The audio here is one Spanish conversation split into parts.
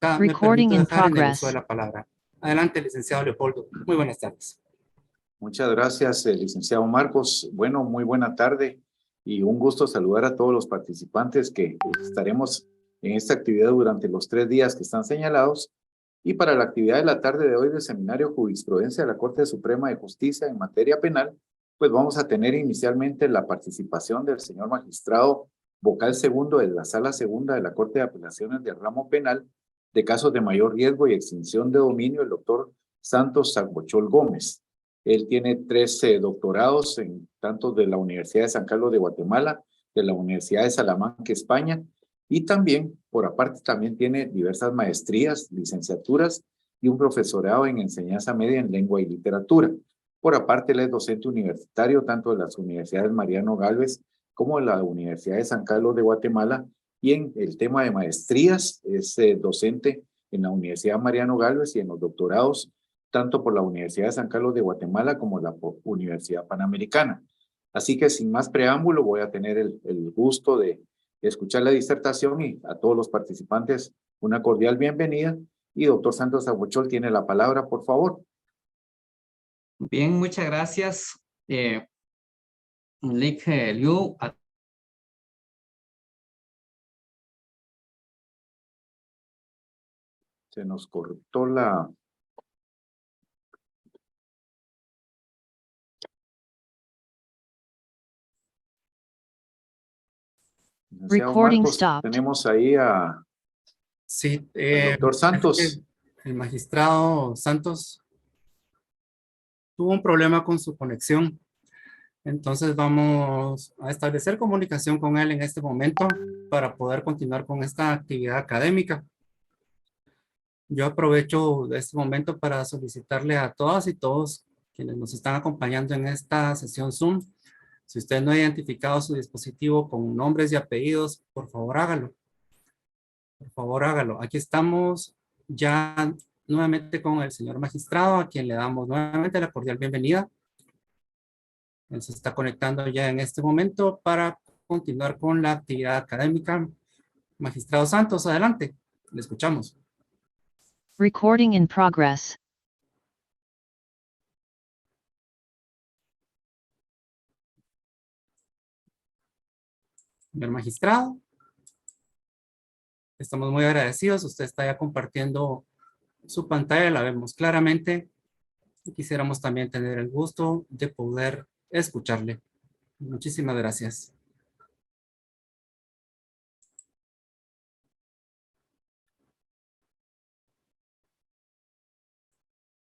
Me Recording permito in dejar en el uso de progress. la palabra. Adelante, licenciado Leopoldo. Muy buenas tardes. Muchas gracias, licenciado Marcos. Bueno, muy buena tarde y un gusto saludar a todos los participantes que estaremos en esta actividad durante los 3 días que están señalados. Y para la actividad de la tarde de hoy del Seminario Jurisprudencia de la Corte Suprema de Justicia en materia penal, pues vamos a tener inicialmente la participación del señor magistrado vocal segundo de la Sala Segunda de la Corte de Apelaciones del Ramo Penal de casos de mayor riesgo y extinción de dominio, el doctor Santos Sagbochol Gómez. Él tiene 13 doctorados en tanto de la Universidad de San Carlos de Guatemala, de la Universidad de Salamanca, España, y también, por aparte, también tiene diversas maestrías, licenciaturas y un profesorado en enseñanza media en lengua y literatura. Por aparte, él es docente universitario tanto de las universidades Mariano Gálvez como de la Universidad de San Carlos de Guatemala, y en el tema de maestrías es docente en la Universidad Mariano Gálvez y en los doctorados tanto por la Universidad de San Carlos de Guatemala como la Universidad Panamericana. Así que sin más preámbulo voy a tener el gusto de escuchar la disertación y a todos los participantes una cordial bienvenida. Y doctor Santos Sagbochol tiene la palabra, por favor. Bien, muchas gracias. Lic Liu, Se nos cortó la... Recording Marcos, stopped. tenemos ahí a... Sí, al doctor Santos. el magistrado Santos tuvo un problema con su conexión. Entonces vamos a establecer comunicación con él en este momento para poder continuar con esta actividad académica. Yo aprovecho este momento para solicitarle a todas y todos quienes nos están acompañando en esta sesión Zoom, si usted no ha identificado su dispositivo con nombres y apellidos, por favor hágalo. Por favor hágalo. Aquí estamos ya nuevamente con el señor magistrado, a quien le damos nuevamente la cordial bienvenida. Él se está conectando ya en este momento para continuar con la actividad académica. Magistrado Santos, adelante. Le escuchamos. Recording in progress. Señor magistrado, estamos muy agradecidos. Usted está ya compartiendo su pantalla, la vemos claramente. Y quisiéramos también tener el gusto de poder escucharle. Muchísimas gracias.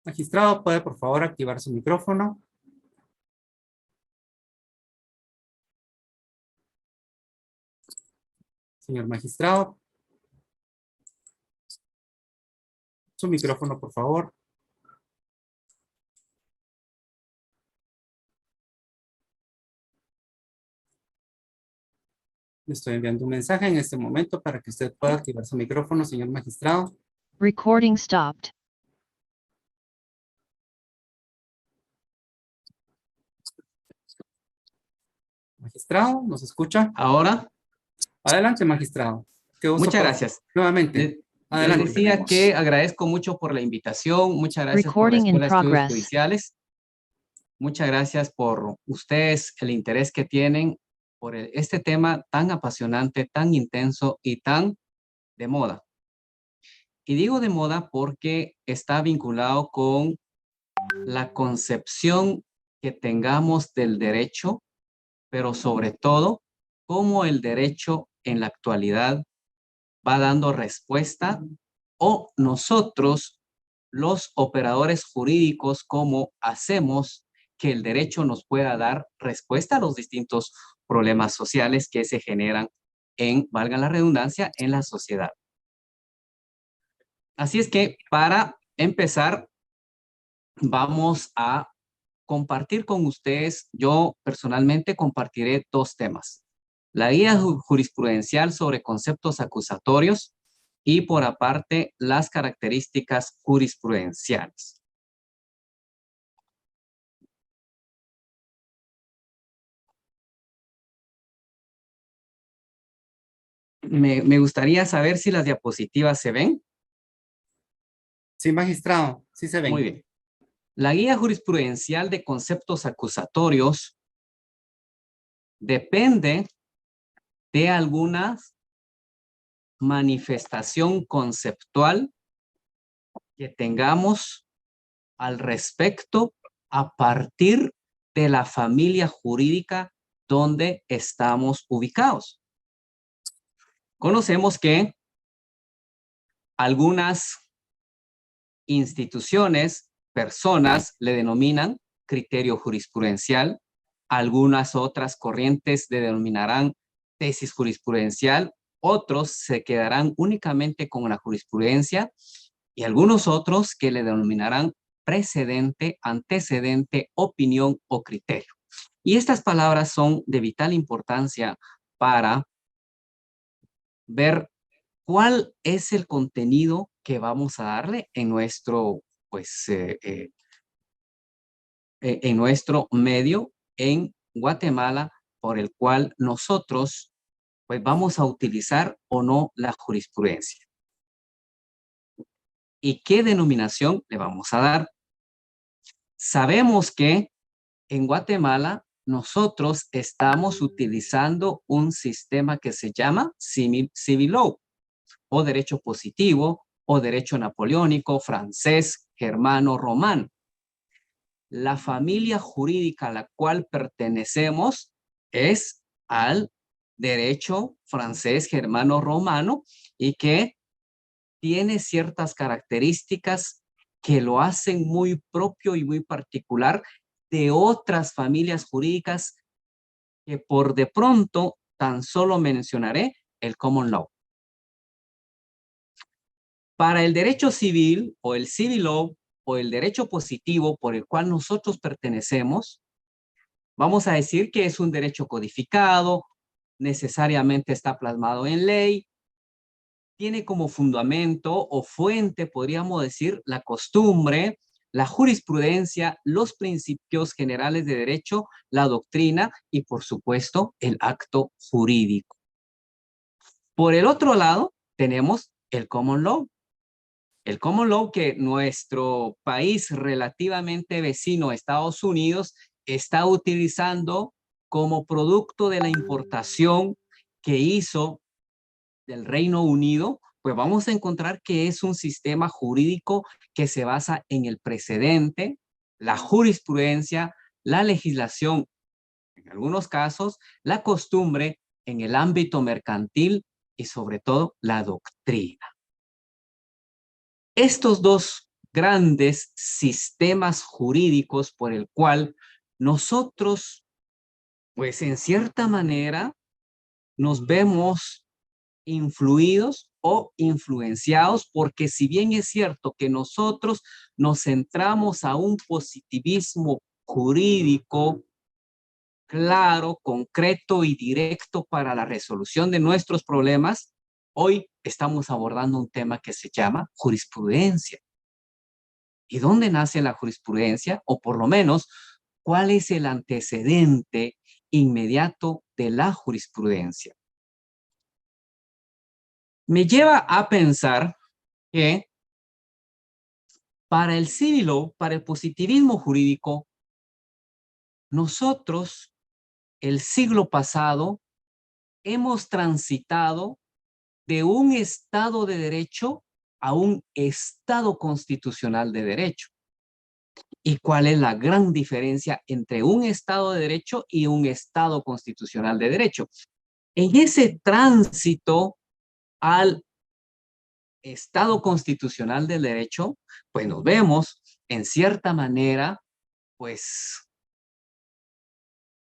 Magistrado, ¿puede por favor activar su micrófono? Señor magistrado. Su micrófono, por favor. Le estoy enviando un mensaje en este momento para que usted pueda activar su micrófono, señor magistrado. Recording stopped. Magistrado, ¿nos escucha? ahora, Adelante, magistrado. Qué gusto muchas gracias. Nuevamente. Les Adelante. decía que agradezco mucho por la invitación. Muchas gracias por la Recording in Escuela de Estudios progress. Judiciales. Muchas gracias por ustedes, el interés que tienen por este tema tan apasionante, tan intenso y tan de moda. Y digo de moda porque está vinculado con la concepción que tengamos del derecho, pero sobre todo, cómo el derecho en la actualidad va dando respuesta o nosotros, los operadores jurídicos, cómo hacemos que el derecho nos pueda dar respuesta a los distintos problemas sociales que se generan en, valga la redundancia, en la sociedad. Así es que para empezar, vamos a compartir con ustedes, yo personalmente compartiré 2 temas. La guía jurisprudencial sobre conceptos acusatorios y por aparte las características jurisprudenciales. Me gustaría saber si las diapositivas se ven. Sí, magistrado, sí se ven. Muy bien. La guía jurisprudencial de conceptos acusatorios depende de alguna manifestación conceptual que tengamos al respecto a partir de la familia jurídica donde estamos ubicados. Conocemos que algunas instituciones, personas le denominan criterio jurisprudencial, algunas otras corrientes le denominarán tesis jurisprudencial, otros se quedarán únicamente con la jurisprudencia y algunos otros que le denominarán precedente, antecedente, opinión o criterio. Y estas palabras son de vital importancia para ver cuál es el contenido que vamos a darle en nuestro, en nuestro medio en Guatemala, por el cual nosotros pues vamos a utilizar o no la jurisprudencia. ¿Y qué denominación le vamos a dar? Sabemos que en Guatemala nosotros estamos utilizando un sistema que se llama Civil Law, o derecho positivo, o derecho napoleónico, francés, germano, romano. La familia jurídica a la cual pertenecemos es al derecho francés, germano, romano, y que tiene ciertas características que lo hacen muy propio y muy particular de otras familias jurídicas que por de pronto tan solo mencionaré el common law. Para el derecho civil o el civil law o el derecho positivo por el cual nosotros pertenecemos, vamos a decir que es un derecho codificado, necesariamente está plasmado en ley, tiene como fundamento o fuente, podríamos decir, la costumbre, la jurisprudencia, los principios generales de derecho, la doctrina y, por supuesto, el acto jurídico. Por el otro lado, tenemos el common law. El common law que nuestro país relativamente vecino, Estados Unidos, está utilizando como producto de la importación que hizo del Reino Unido, pues vamos a encontrar que es un sistema jurídico que se basa en el precedente, la jurisprudencia, la legislación, en algunos casos, la costumbre en el ámbito mercantil y sobre todo la doctrina. Estos dos grandes sistemas jurídicos por el cual nosotros, pues en cierta manera, nos vemos influidos o influenciados, porque si bien es cierto que nosotros nos centramos a un positivismo jurídico claro, concreto y directo para la resolución de nuestros problemas, hoy estamos abordando un tema que se llama jurisprudencia. ¿Y dónde nace la jurisprudencia? O por lo menos, ¿cuál es el antecedente inmediato de la jurisprudencia? Me lleva a pensar que para el civil law, para el positivismo jurídico, nosotros, el siglo pasado, hemos transitado de un Estado de Derecho a un Estado constitucional de Derecho. ¿Y cuál es la gran diferencia entre un Estado de Derecho y un Estado constitucional de Derecho? En ese tránsito al Estado constitucional del derecho, pues nos vemos en cierta manera, pues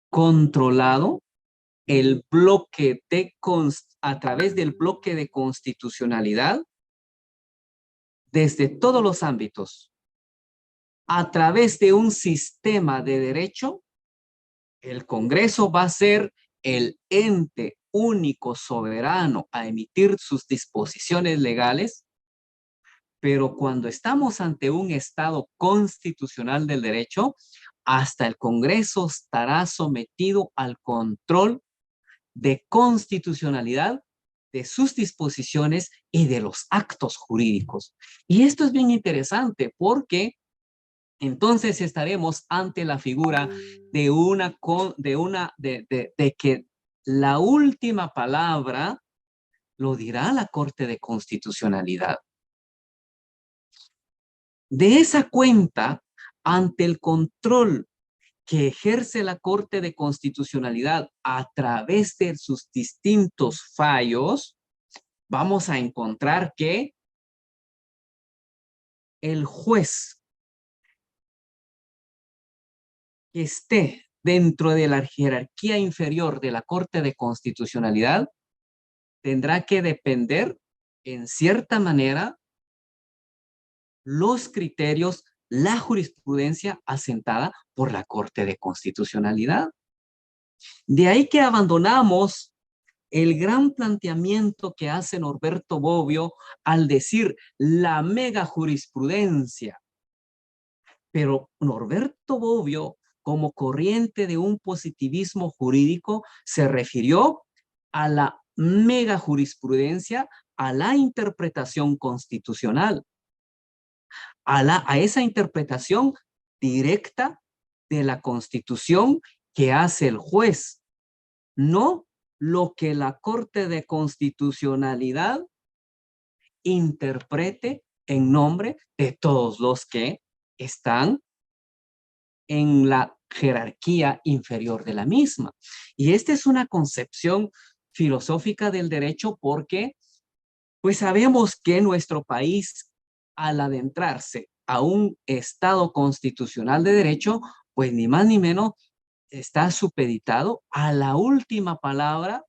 controlado el bloque de a través del bloque de constitucionalidad desde todos los ámbitos. A través de un sistema de derecho, el Congreso va a ser el ente único soberano a emitir sus disposiciones legales, pero cuando estamos ante un Estado constitucional del derecho, hasta el Congreso estará sometido al control de constitucionalidad de sus disposiciones y de los actos jurídicos. Y esto es bien interesante porque entonces estaremos ante la figura de que la última palabra lo dirá la Corte de Constitucionalidad. De esa cuenta, ante el control que ejerce la Corte de Constitucionalidad a través de sus distintos fallos, vamos a encontrar que el juez que esté dentro de la jerarquía inferior de la Corte de Constitucionalidad tendrá que depender, en cierta manera, los criterios, la jurisprudencia asentada por la Corte de Constitucionalidad. De ahí que abandonamos el gran planteamiento que hace Norberto Bobbio al decir la mega jurisprudencia. Pero Norberto Bobbio, como corriente de un positivismo jurídico, se refirió a la mega jurisprudencia, a la interpretación constitucional, a esa interpretación directa de la Constitución que hace el juez, no lo que la Corte de Constitucionalidad interprete en nombre de todos los que están en la jerarquía inferior de la misma. Y esta es una concepción filosófica del derecho porque pues sabemos que nuestro país, al adentrarse a un Estado constitucional de derecho, pues ni más ni menos está supeditado a la última palabra,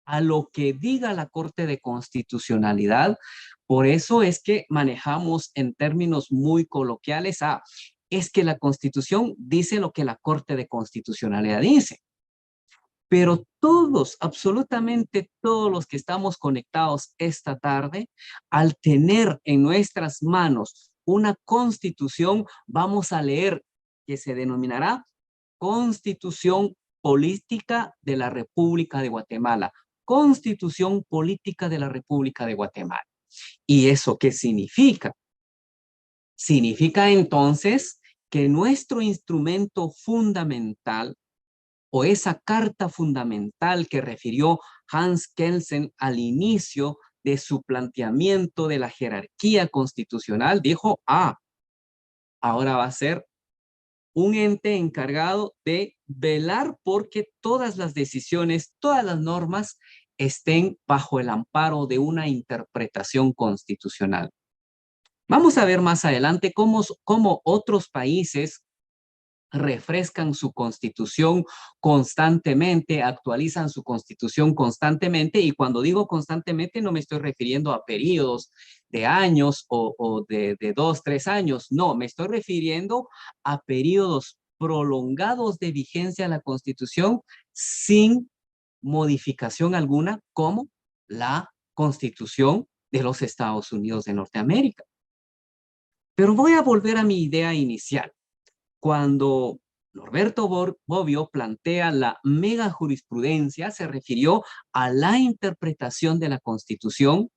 a lo que diga la Corte de Constitucionalidad. Por eso es que manejamos en términos muy coloquiales es que la Constitución dice lo que la Corte de Constitucionalidad dice. Pero todos, absolutamente todos los que estamos conectados esta tarde, al tener en nuestras manos una Constitución, vamos a leer que se denominará Constitución Política de la República de Guatemala. Constitución Política de la República de Guatemala. ¿Y eso qué significa? Significa entonces que nuestro instrumento fundamental o esa carta fundamental que refirió Hans Kelsen al inicio de su planteamiento de la jerarquía constitucional, dijo, ahora va a ser un ente encargado de velar porque todas las decisiones, todas las normas estén bajo el amparo de una interpretación constitucional. Vamos a ver más adelante cómo otros países refrescan su constitución constantemente, actualizan su constitución constantemente, y cuando digo constantemente no me estoy refiriendo a periodos de años o de 2, 3 años, no, me estoy refiriendo a periodos prolongados de vigencia de la Constitución sin modificación alguna, como la Constitución de los Estados Unidos de Norteamérica. Pero voy a volver a mi idea inicial. Cuando Norberto Bobbio plantea la mega jurisprudencia, se refirió a la interpretación de la Constitución,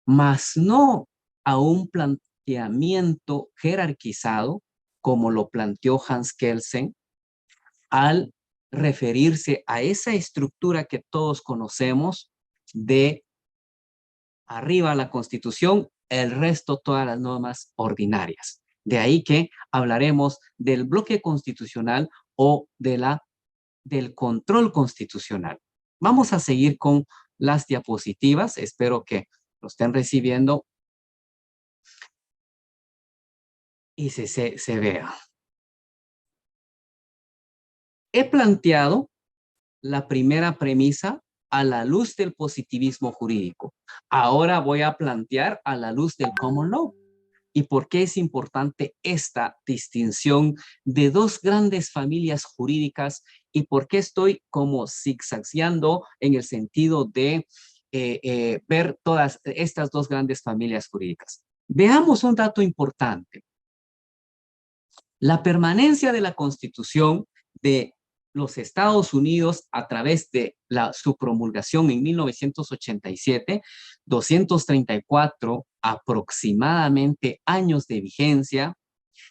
mas no a un planteamiento jerarquizado, como lo planteó Hans Kelsen, al referirse a esa estructura que todos conocemos de arriba la Constitución, el resto todas las normas ordinarias. De ahí que hablaremos del bloque constitucional o del control constitucional. Vamos a seguir con las diapositivas. Espero que lo estén recibiendo y se vea. He planteado la primera premisa a la luz del positivismo jurídico. Ahora voy a plantear a la luz del common law. ¿Y por qué es importante esta distinción de dos grandes familias jurídicas? ¿Y por qué estoy como zigzagueando en el sentido de ver todas estas dos grandes familias jurídicas? Veamos un dato importante. La permanencia de la Constitución de los Estados Unidos, a través de su promulgación en 1987, 234 aproximadamente años de vigencia,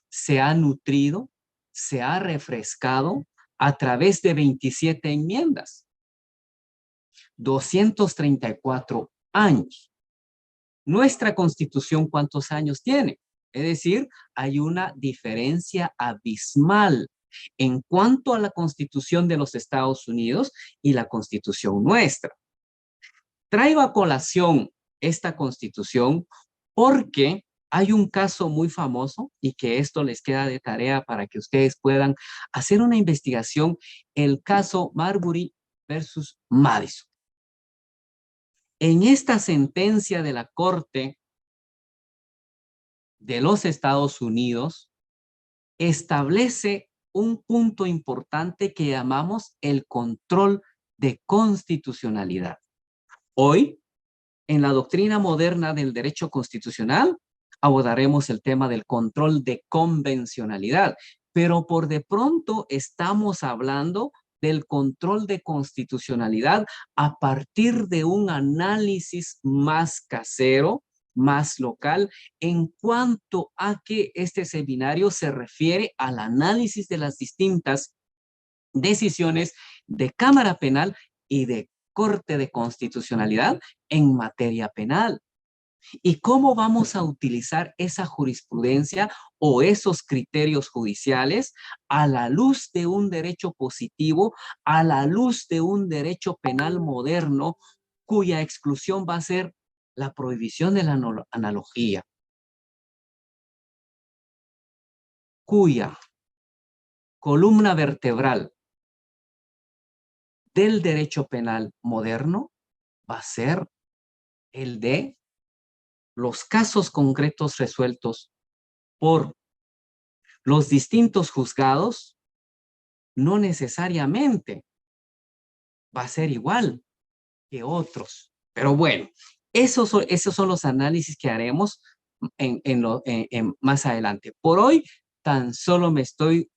se ha nutrido, se ha refrescado a través de 27 enmiendas. 234 años. Nuestra Constitución, ¿cuántos años tiene? Es decir, hay una diferencia abismal en cuanto a la Constitución de los Estados Unidos y la Constitución nuestra. Traigo a colación esta Constitución porque hay un caso muy famoso y que esto les queda de tarea para que ustedes puedan hacer una investigación, el caso Marbury versus Madison. En esta sentencia de la Corte de los Estados Unidos establece un punto importante que llamamos el control de constitucionalidad. Hoy, en la doctrina moderna del derecho constitucional, abordaremos el tema del control de convencionalidad, pero por de pronto estamos hablando del control de constitucionalidad a partir de un análisis más casero, más local, en cuanto a que este seminario se refiere al análisis de las distintas decisiones de Cámara Penal y de Corte de Constitucionalidad en materia penal. ¿Y cómo vamos a utilizar esa jurisprudencia o esos criterios judiciales a la luz de un derecho positivo, a la luz de un derecho penal moderno, cuya exclusión va a ser la prohibición de la analogía, cuya columna vertebral del derecho penal moderno va a ser el de los casos concretos resueltos por los distintos juzgados, no necesariamente va a ser igual que otros. Pero bueno, esos son los análisis que haremos más adelante. Por hoy, tan solo me estoy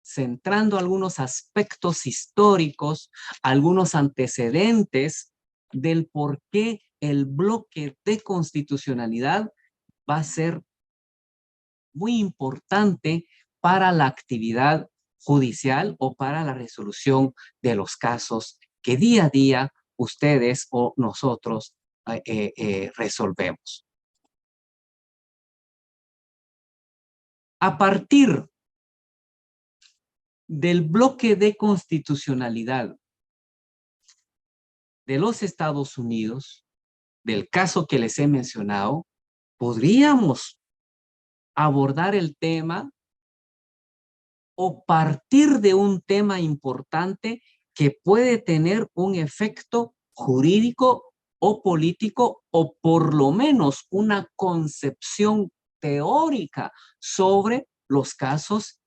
centrando algunos aspectos históricos, algunos antecedentes del por qué el bloque de constitucionalidad va a ser muy importante para la actividad judicial o para la resolución de los casos que día a día ustedes o nosotros resolvemos. A partir del bloque de constitucionalidad de los Estados Unidos, del caso que les he mencionado, podríamos abordar el tema o partir de un tema importante que puede tener un efecto jurídico o político o por lo menos una concepción teórica sobre los casos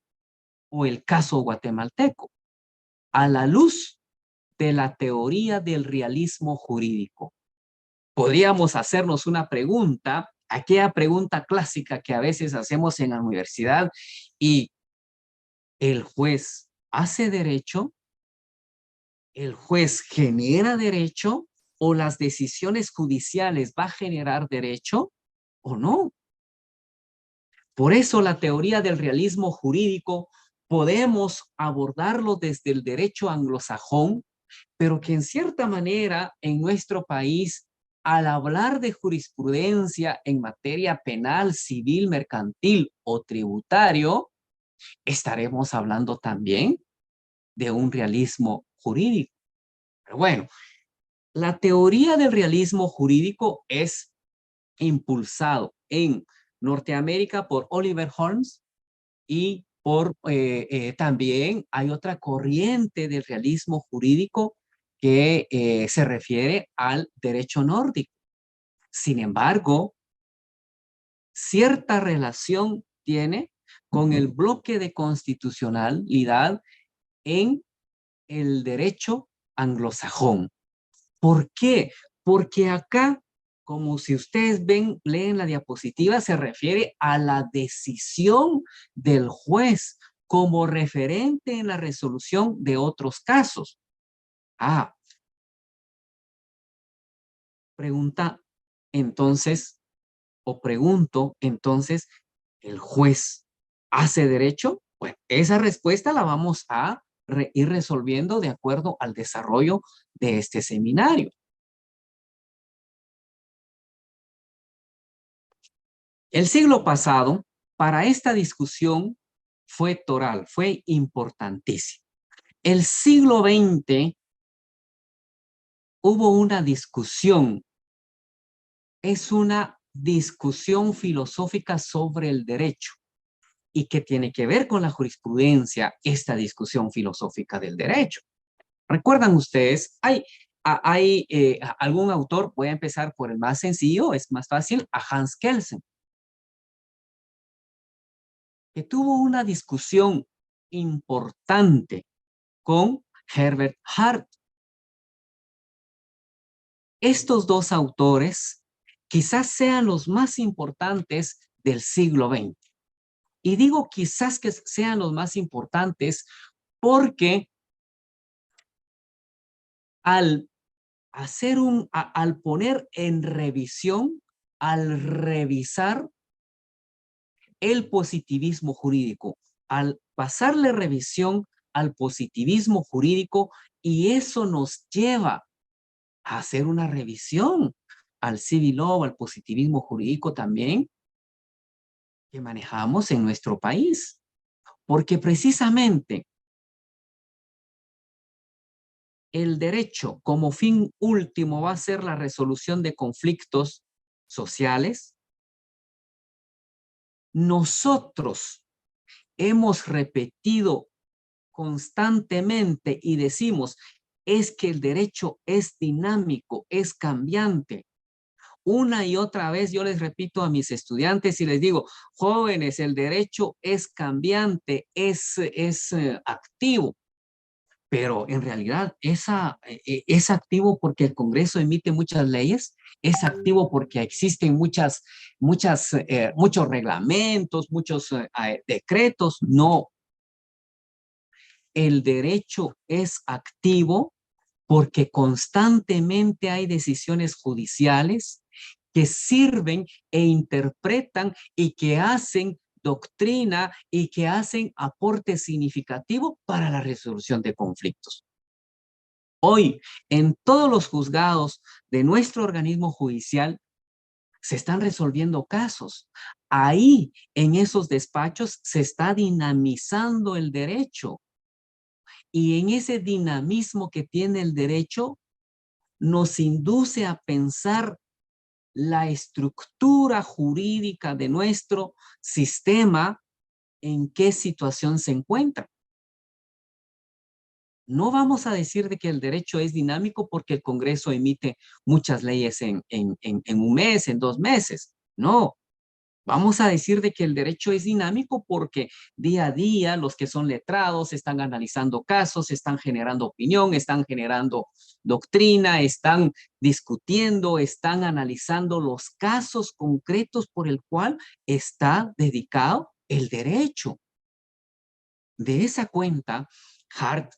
o el caso guatemalteco, a la luz de la teoría del realismo jurídico. Podríamos hacernos una pregunta, aquella pregunta clásica que a veces hacemos en la universidad, y ¿el juez hace derecho? ¿El juez genera derecho? ¿O las decisiones judiciales va a generar derecho o no? Por eso la teoría del realismo jurídico podemos abordarlo desde el derecho anglosajón, pero que en cierta manera en nuestro país, al hablar de jurisprudencia en materia penal, civil, mercantil o tributario, estaremos hablando también de un realismo jurídico. Pero bueno, la teoría del realismo jurídico es impulsado en Norteamérica por Oliver Holmes y también hay otra corriente del realismo jurídico que se refiere al derecho nórdico. Sin embargo, cierta relación tiene con el bloque de constitucionalidad en el derecho anglosajón. ¿Por qué? Porque acá, como si ustedes leen la diapositiva, se refiere a la decisión del juez, como referente en la resolución de otros casos. Pregunta entonces, o pregunto entonces, ¿el juez hace derecho? Bueno, esa respuesta la vamos a ir resolviendo de acuerdo al desarrollo de este seminario. El siglo pasado, para esta discusión, fue toral, fue importantísimo. El siglo XX hubo una discusión, es una discusión filosófica sobre el derecho. ¿Y qué tiene que ver con la jurisprudencia esta discusión filosófica del derecho? ¿Recuerdan ustedes? Hay algún autor, voy a empezar por el más sencillo, es más fácil, a Hans Kelsen, que tuvo una discusión importante con Herbert Hart. Estos dos autores quizás sean los más importantes del siglo XX. Y digo quizás que sean los más importantes porque al poner en revisión, al revisar el positivismo jurídico, al pasarle revisión al positivismo jurídico, y eso nos lleva a hacer una revisión al civil law, al positivismo jurídico también, que manejamos en nuestro país. Porque precisamente el derecho como fin último va a ser la resolución de conflictos sociales. Nosotros hemos repetido constantemente y decimos, es que el derecho es dinámico, es cambiante. Una y otra vez yo les repito a mis estudiantes y les digo, jóvenes, el derecho es cambiante, es activo. Pero en realidad es activo porque el Congreso emite muchas leyes, es activo porque existen muchos reglamentos, muchos decretos. No, el derecho es activo porque constantemente hay decisiones judiciales que sirven e interpretan y que hacen doctrina y que hacen aporte significativo para la resolución de conflictos. Hoy, en todos los juzgados de nuestro organismo judicial, se están resolviendo casos. Ahí, en esos despachos, se está dinamizando el derecho. Y en ese dinamismo que tiene el derecho, nos induce a pensar la estructura jurídica de nuestro sistema, en qué situación se encuentra. No vamos a decir de que el derecho es dinámico porque el Congreso emite muchas leyes en un mes, en 2 meses. No. Vamos a decir de que el derecho es dinámico porque día a día los que son letrados están analizando casos, están generando opinión, están generando doctrina, están discutiendo, están analizando los casos concretos por el cual está dedicado el derecho. De esa cuenta, Hart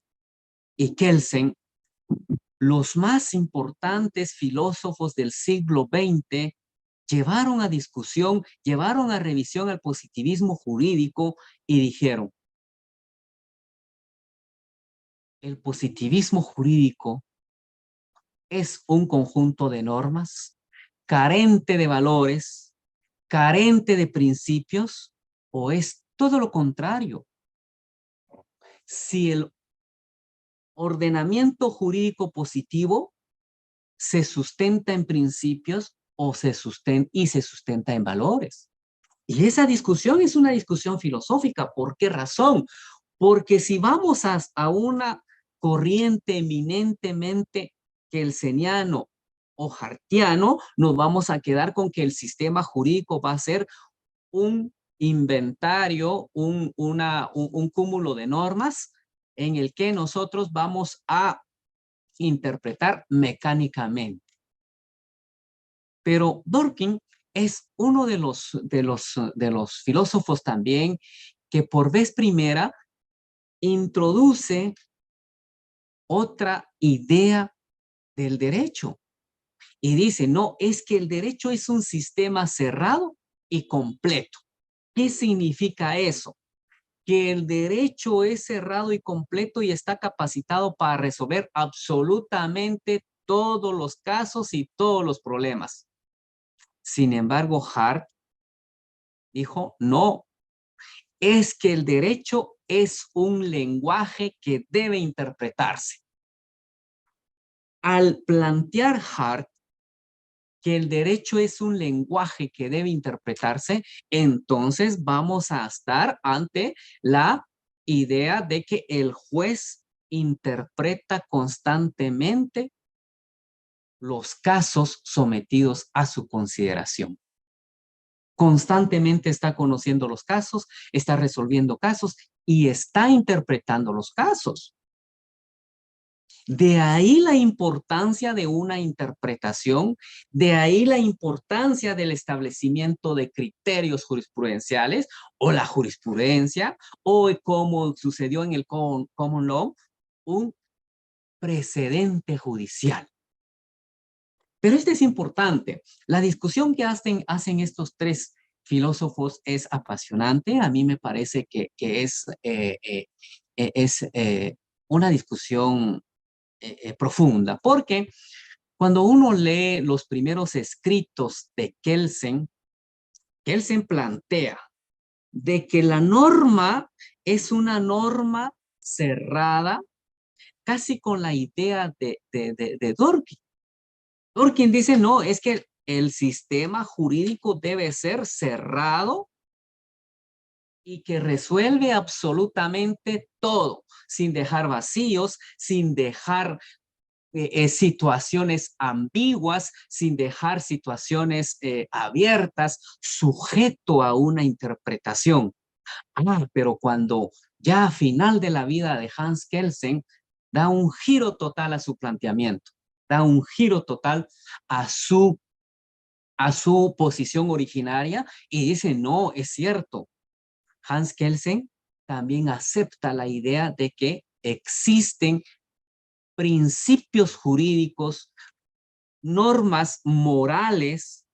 y Kelsen, los más importantes filósofos del siglo XX, llevaron a discusión, llevaron a revisión al positivismo jurídico y dijeron, el positivismo jurídico es un conjunto de normas carente de valores, carente de principios, o es todo lo contrario. Si el ordenamiento jurídico positivo se sustenta en principios o se sustenta en valores. Y esa discusión es una discusión filosófica. ¿Por qué razón? Porque si vamos a una corriente eminentemente kelseniano o hartiano, nos vamos a quedar con que el sistema jurídico va a ser un inventario, un cúmulo de normas en el que nosotros vamos a interpretar mecánicamente. Pero Dworkin es uno de los filósofos también que por vez primera introduce otra idea del derecho y dice, no, es que el derecho es un sistema cerrado y completo. ¿Qué significa eso? Que el derecho es cerrado y completo y está capacitado para resolver absolutamente todos los casos y todos los problemas. Sin embargo, Hart dijo, no, es que el derecho es un lenguaje que debe interpretarse. Al plantear Hart que el derecho es un lenguaje que debe interpretarse, entonces vamos a estar ante la idea de que el juez interpreta constantemente los casos sometidos a su consideración. Constantemente está conociendo los casos, está resolviendo casos y está interpretando los casos. De ahí la importancia de una interpretación, de ahí la importancia del establecimiento de criterios jurisprudenciales o la jurisprudencia o como sucedió en el common law, un precedente judicial. Pero esto es importante. La discusión que hacen estos tres filósofos es apasionante. A mí me parece que es una discusión profunda, porque cuando uno lee los primeros escritos de Kelsen, Kelsen plantea de que la norma es una norma cerrada, casi con la idea de Dworkin. Dworkin dice, no, es que el sistema jurídico debe ser cerrado y que resuelve absolutamente todo, sin dejar vacíos, sin dejar situaciones ambiguas, sin dejar situaciones abiertas, sujeto a una interpretación. Pero cuando ya a final de la vida de Hans Kelsen, da un giro total a su planteamiento, da un giro total a su posición originaria y dice, no, es cierto, Hans Kelsen también acepta la idea de que existen principios jurídicos, normas morales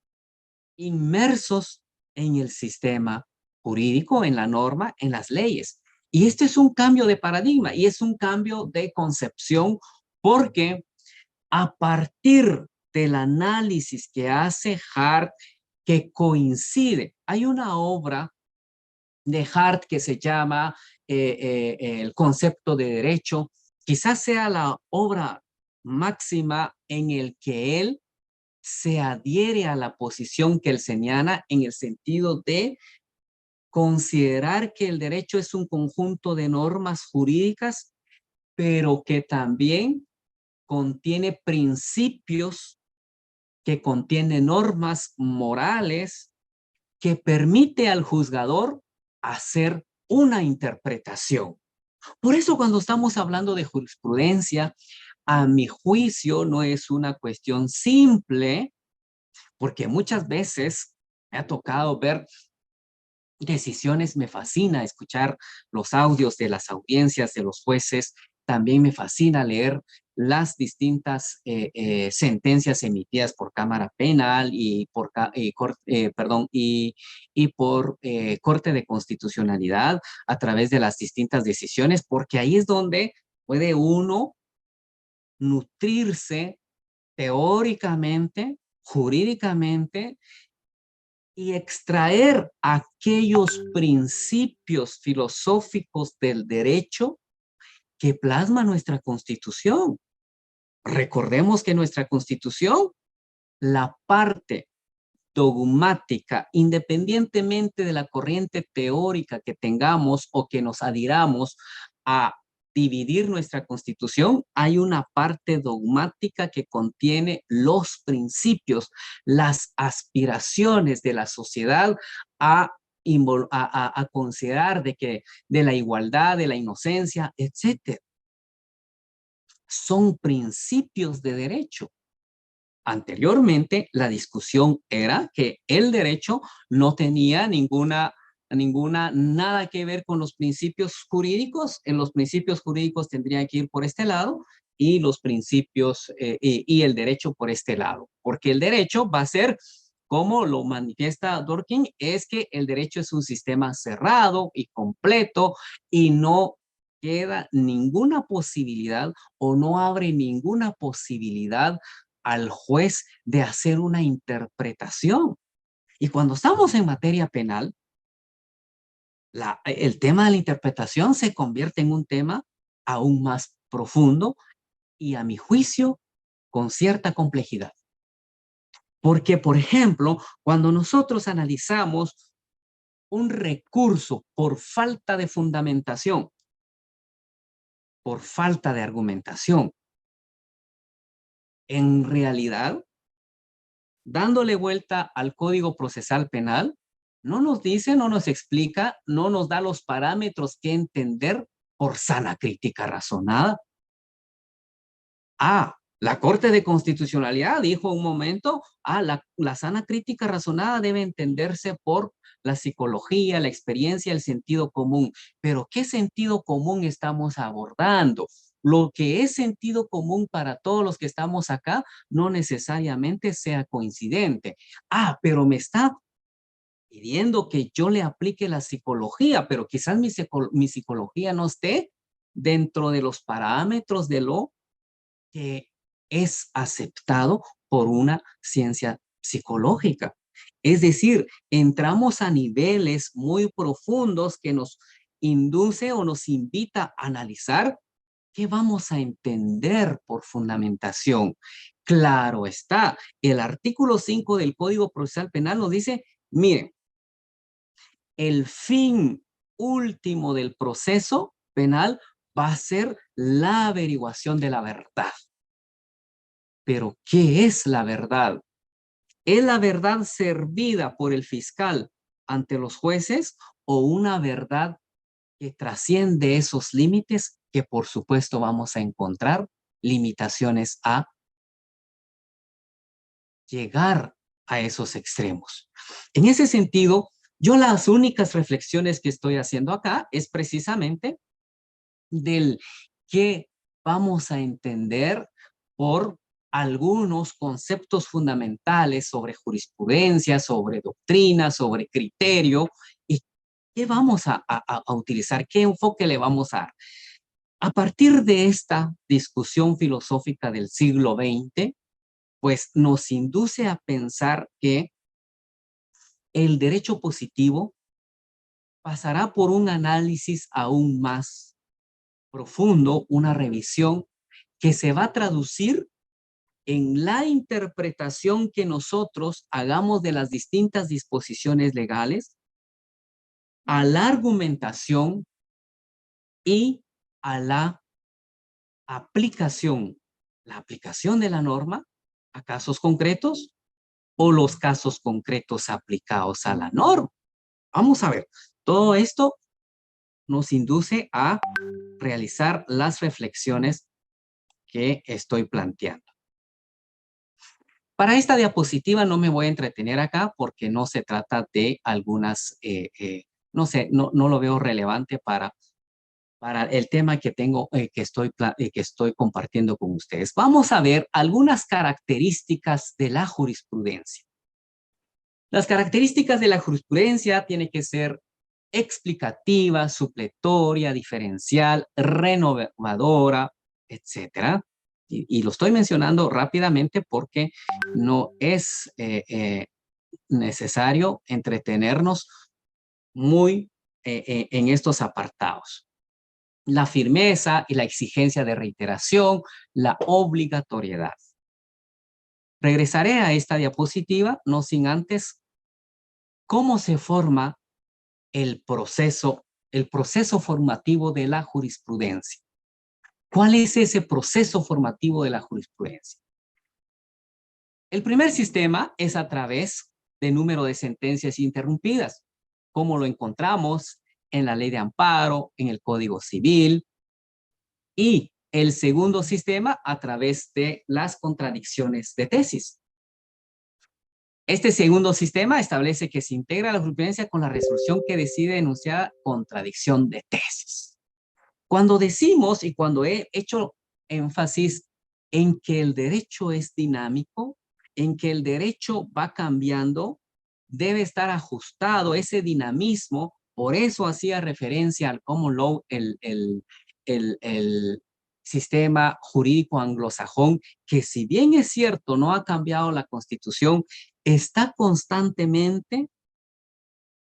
inmersos en el sistema jurídico, en la norma, en las leyes. Y este es un cambio de paradigma y es un cambio de concepción porque a partir del análisis que hace Hart, que coincide, hay una obra de Hart que se llama El concepto de derecho, quizás sea la obra máxima en el que él se adhiere a la posición kelseniana en el sentido de considerar que el derecho es un conjunto de normas jurídicas, pero que también contiene principios, que contiene normas morales, que permite al juzgador hacer una interpretación. Por eso cuando estamos hablando de jurisprudencia, a mi juicio no es una cuestión simple, porque muchas veces me ha tocado ver decisiones, me fascina escuchar los audios de las audiencias de los jueces, también me fascina leer las distintas sentencias emitidas por Cámara Penal y por, Corte de Constitucionalidad a través de las distintas decisiones, porque ahí es donde puede uno nutrirse teóricamente, jurídicamente, y extraer aquellos principios filosóficos del derecho que plasma nuestra Constitución. Recordemos que nuestra Constitución, la parte dogmática, independientemente de la corriente teórica que tengamos o que nos adhiramos a dividir nuestra Constitución, hay una parte dogmática que contiene los principios, las aspiraciones de la sociedad a considerar de la igualdad, de la inocencia, etc. Son principios de derecho. Anteriormente, la discusión era que el derecho no tenía ninguna nada que ver con los principios jurídicos. En los principios jurídicos tendría que ir por este lado y los principios y el derecho por este lado. Porque el derecho va a ser, como lo manifiesta Dworkin, es que el derecho es un sistema cerrado y completo y no queda ninguna posibilidad o no abre ninguna posibilidad al juez de hacer una interpretación. Y cuando estamos en materia penal, el tema de la interpretación se convierte en un tema aún más profundo y, a mi juicio, con cierta complejidad. Porque, por ejemplo, cuando nosotros analizamos un recurso por falta de fundamentación, por falta de argumentación, en realidad, dándole vuelta al Código Procesal Penal, no nos dice, no nos explica, no nos da los parámetros que entender por sana crítica razonada. La Corte de Constitucionalidad dijo un momento, la sana crítica razonada debe entenderse por la psicología, la experiencia, el sentido común. Pero ¿qué sentido común estamos abordando? Lo que es sentido común para todos los que estamos acá no necesariamente sea coincidente. Pero me está pidiendo que yo le aplique la psicología, pero quizás mi psicología no esté dentro de los parámetros de lo que es aceptado por una ciencia psicológica. Es decir, entramos a niveles muy profundos que nos induce o nos invita a analizar qué vamos a entender por fundamentación. Claro está, el artículo 5 del Código Procesal Penal nos dice, miren, el fin último del proceso penal va a ser la averiguación de la verdad. Pero, ¿qué es la verdad? ¿Es la verdad servida por el fiscal ante los jueces o una verdad que trasciende esos límites que, por supuesto, vamos a encontrar limitaciones a llegar a esos extremos? En ese sentido, yo las únicas reflexiones que estoy haciendo acá es precisamente del que vamos a entender por algunos conceptos fundamentales sobre jurisprudencia, sobre doctrina, sobre criterio, y qué vamos a utilizar, qué enfoque le vamos a dar. A partir de esta discusión filosófica del siglo XX, pues nos induce a pensar que el derecho positivo pasará por un análisis aún más profundo, una revisión que se va a traducir en la interpretación que nosotros hagamos de las distintas disposiciones legales, a la argumentación y a la aplicación de la norma a casos concretos o los casos concretos aplicados a la norma. Vamos a ver, todo esto nos induce a realizar las reflexiones que estoy planteando. Para esta diapositiva no me voy a entretener acá porque no se trata de algunas, no sé, no lo veo relevante para el tema que tengo, que estoy compartiendo con ustedes. Vamos a ver algunas características de la jurisprudencia. Las características de la jurisprudencia tienen que ser explicativa, supletoria, diferencial, renovadora, etcétera. Y lo estoy mencionando rápidamente porque no es necesario entretenernos muy en estos apartados. La firmeza y la exigencia de reiteración, la obligatoriedad. Regresaré a esta diapositiva, no sin antes, cómo se forma el proceso formativo de la jurisprudencia. ¿Cuál es ese proceso formativo de la jurisprudencia? El primer sistema es a través de número de sentencias interrumpidas, como lo encontramos en la Ley de Amparo, en el Código Civil, y el segundo sistema a través de las contradicciones de tesis. Este segundo sistema establece que se integra la jurisprudencia con la resolución que decide enunciar contradicción de tesis. Cuando decimos y cuando he hecho énfasis en que el derecho es dinámico, en que el derecho va cambiando, debe estar ajustado ese dinamismo. Por eso hacía referencia al common law, el sistema jurídico anglosajón, que si bien es cierto no ha cambiado la Constitución, está constantemente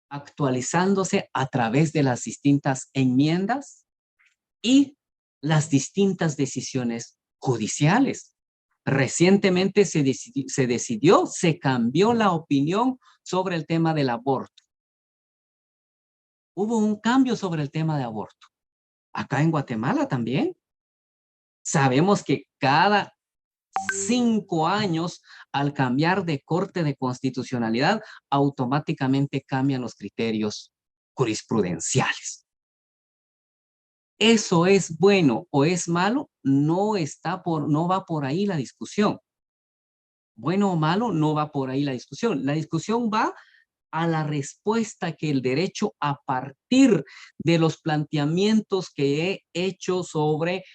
actualizándose a través de las distintas enmiendas y las distintas decisiones judiciales. Recientemente se cambió la opinión sobre el tema del aborto. Hubo un cambio sobre el tema de aborto. Acá en Guatemala también. Sabemos que cada 5 años, al cambiar de corte de constitucionalidad, automáticamente cambian los criterios jurisprudenciales. ¿Eso es bueno o es malo? No va por ahí la discusión. Bueno o malo, no va por ahí la discusión. La discusión va a la respuesta que el derecho, a partir de los planteamientos que he hecho sobre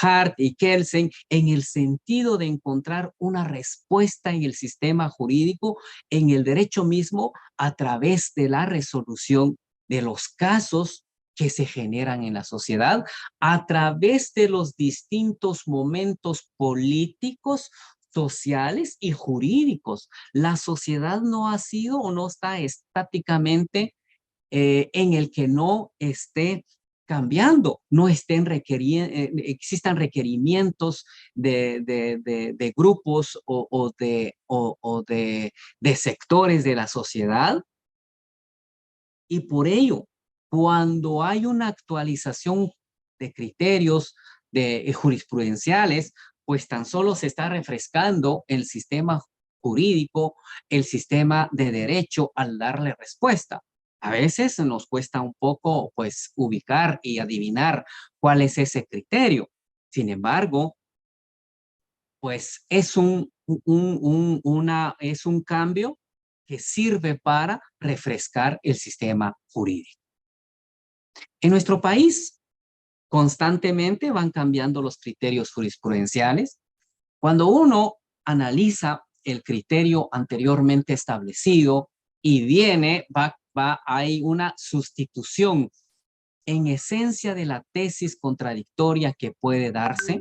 Hart y Kelsen, en el sentido de encontrar una respuesta en el sistema jurídico, en el derecho mismo, a través de la resolución de los casos que se generan en la sociedad, a través de los distintos momentos políticos, sociales y jurídicos. La sociedad no ha sido o no está estáticamente en el que no esté cambiando, no estén existan requerimientos de grupos o de sectores de la sociedad. Y por ello, cuando hay una actualización de criterios jurisprudenciales, pues tan solo se está refrescando el sistema jurídico, el sistema de derecho al darle respuesta. A veces nos cuesta un poco, pues, ubicar y adivinar cuál es ese criterio. Sin embargo, pues es un cambio que sirve para refrescar el sistema jurídico. En nuestro país, constantemente van cambiando los criterios jurisprudenciales. Cuando uno analiza el criterio anteriormente establecido y hay una sustitución en esencia de la tesis contradictoria que puede darse,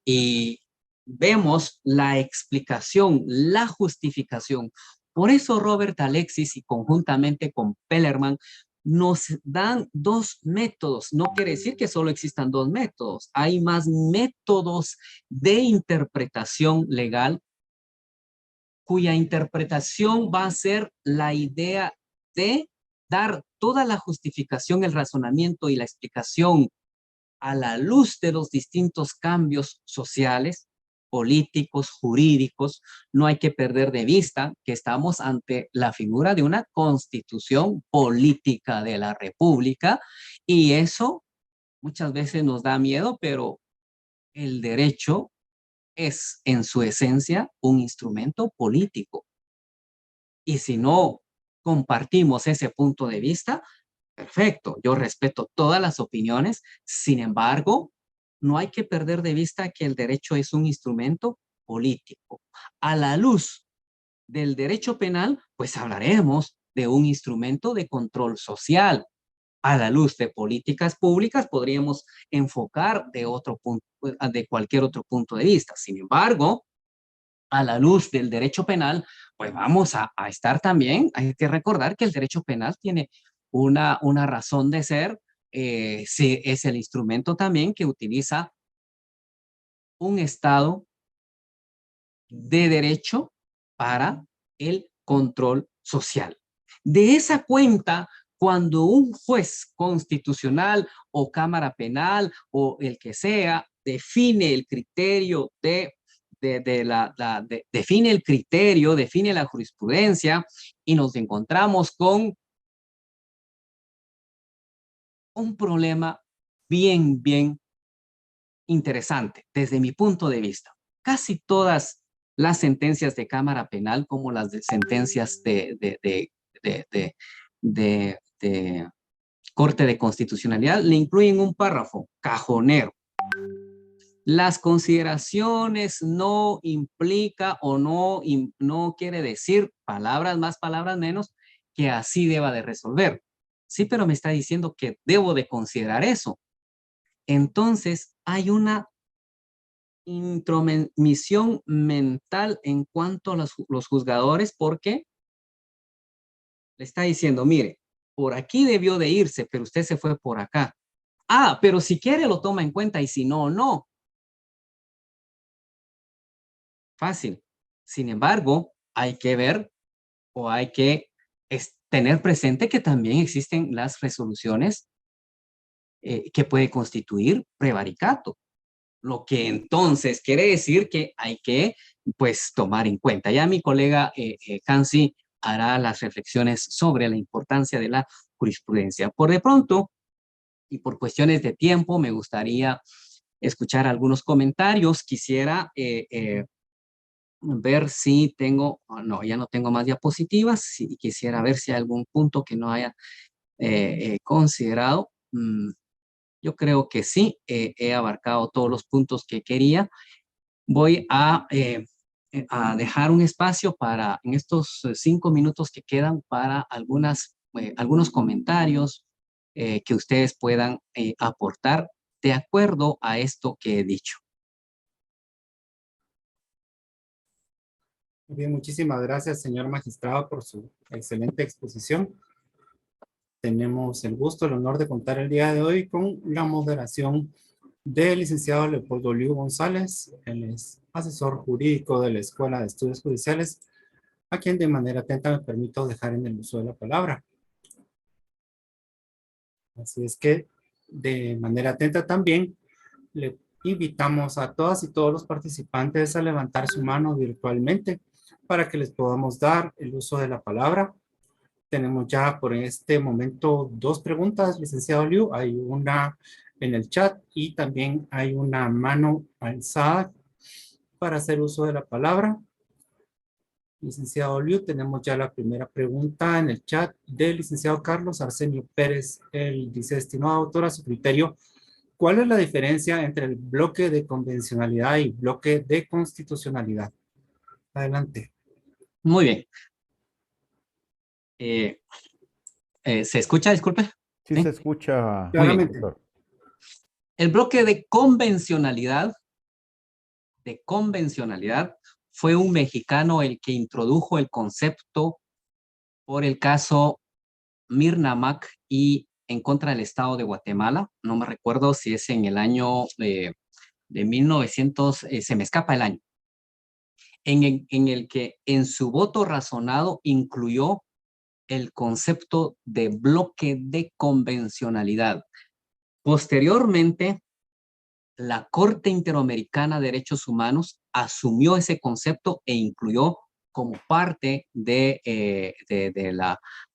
y vemos la explicación, la justificación. Por eso Robert Alexis, y conjuntamente con Pellerman, nos dan 2 métodos. No quiere decir que solo existan 2 métodos. Hay más métodos de interpretación legal, cuya interpretación va a ser la idea de dar toda la justificación, el razonamiento y la explicación a la luz de los distintos cambios sociales, políticos, jurídicos. No hay que perder de vista que estamos ante la figura de una constitución política de la República, y eso muchas veces nos da miedo, pero el derecho es en su esencia un instrumento político. Y si no compartimos ese punto de vista, perfecto, yo respeto todas las opiniones. Sin embargo, no hay que perder de vista que el derecho es un instrumento político. A la luz del derecho penal, pues hablaremos de un instrumento de control social. A la luz de políticas públicas, podríamos enfocar de cualquier otro punto de vista. Sin embargo, a la luz del derecho penal, pues vamos a estar también, hay que recordar que el derecho penal tiene una razón de ser, es el instrumento también que utiliza un Estado de derecho para el control social. De esa cuenta, cuando un juez constitucional o cámara penal o el que sea define el criterio define el criterio, define la jurisprudencia, y nos encontramos con un problema bien interesante desde mi punto de vista. Casi todas las sentencias de Cámara Penal como las de sentencias de Corte de Constitucionalidad, le incluyen un párrafo cajonero. Las consideraciones no implica o no quiere decir palabras más, palabras menos, que así deba de resolver. Sí, pero me está diciendo que debo de considerar eso. Entonces, hay una intromisión mental en cuanto a los juzgadores, porque le está diciendo, mire, por aquí debió de irse, pero usted se fue por acá. Ah, pero si quiere lo toma en cuenta y si no, no. Fácil. Sin embargo, hay que ver o hay que tener presente que también existen las resoluciones que puede constituir prevaricato. Lo que entonces quiere decir que hay que, pues, tomar en cuenta. Ya mi colega Hansi hará las reflexiones sobre la importancia de la jurisprudencia. Por de pronto, y por cuestiones de tiempo, me gustaría escuchar algunos comentarios. Quisiera ver si tengo, no, ya no tengo más diapositivas. Si quisiera ver si hay algún punto que no haya considerado. Yo creo que sí, he abarcado todos los puntos que quería. Voy a dejar un espacio para, en estos 5 minutos que quedan, para algunos comentarios que ustedes puedan aportar de acuerdo a esto que he dicho. Muy bien, muchísimas gracias, señor magistrado, por su excelente exposición. Tenemos el gusto, el honor de contar el día de hoy con la moderación del licenciado Leopoldo Liu González. Él es asesor jurídico de la Escuela de Estudios Judiciales, a quien de manera atenta me permito dejar en el uso de la palabra. Así es que, de manera atenta también, le invitamos a todas y todos los participantes a levantar su mano virtualmente para que les podamos dar el uso de la palabra. Tenemos ya por este momento 2 preguntas, licenciado Liu. Hay una en el chat y también hay una mano alzada para hacer uso de la palabra. Licenciado Liu, tenemos ya la primera pregunta en el chat del licenciado Carlos Arsenio Pérez. Él dice, estimado autor, a su criterio, ¿cuál es la diferencia entre el bloque de convencionalidad y bloque de constitucionalidad? Adelante. Muy bien. ¿Se escucha? Disculpe. Sí, ¿Sí? se escucha. Muy bien. Claramente. Doctor. El bloque de convencionalidad fue un mexicano el que introdujo el concepto por el caso Mirna Mac y en contra del Estado de Guatemala. No me recuerdo si es en el año de 1900, se me escapa el año, en el que en su voto razonado incluyó el concepto de bloque de convencionalidad. Posteriormente, la Corte Interamericana de Derechos Humanos asumió ese concepto e incluyó como parte de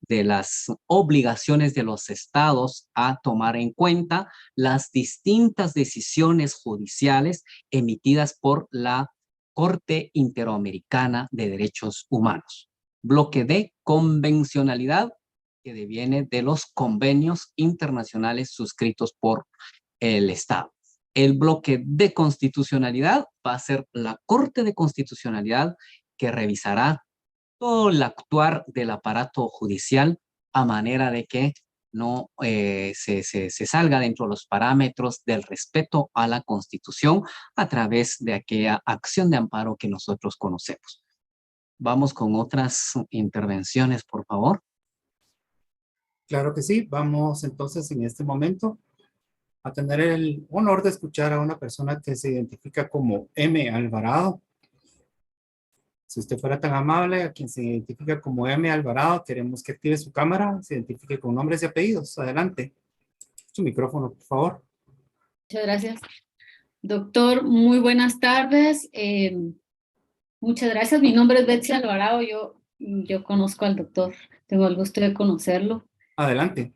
las obligaciones de los estados a tomar en cuenta las distintas decisiones judiciales emitidas por la Corte Interamericana de Derechos Humanos. Bloque de convencionalidad que deviene de los convenios internacionales suscritos por el Estado. El bloque de constitucionalidad va a ser la Corte de Constitucionalidad que revisará todo el actuar del aparato judicial a manera de que no se salga dentro de los parámetros del respeto a la Constitución a través de aquella acción de amparo que nosotros conocemos. Vamos con otras intervenciones, por favor. Claro que sí. Vamos entonces en este momento a tener el honor de escuchar a una persona que se identifica como M. Alvarado. Si usted fuera tan amable, a quien se identifica como M. Alvarado, queremos que active su cámara, se identifique con nombres y apellidos. Adelante. Su micrófono, por favor. Muchas gracias. Doctor, muy buenas tardes. Muchas gracias. Mi nombre es Betsy Alvarado. Yo conozco al doctor. Tengo el gusto de conocerlo. Adelante.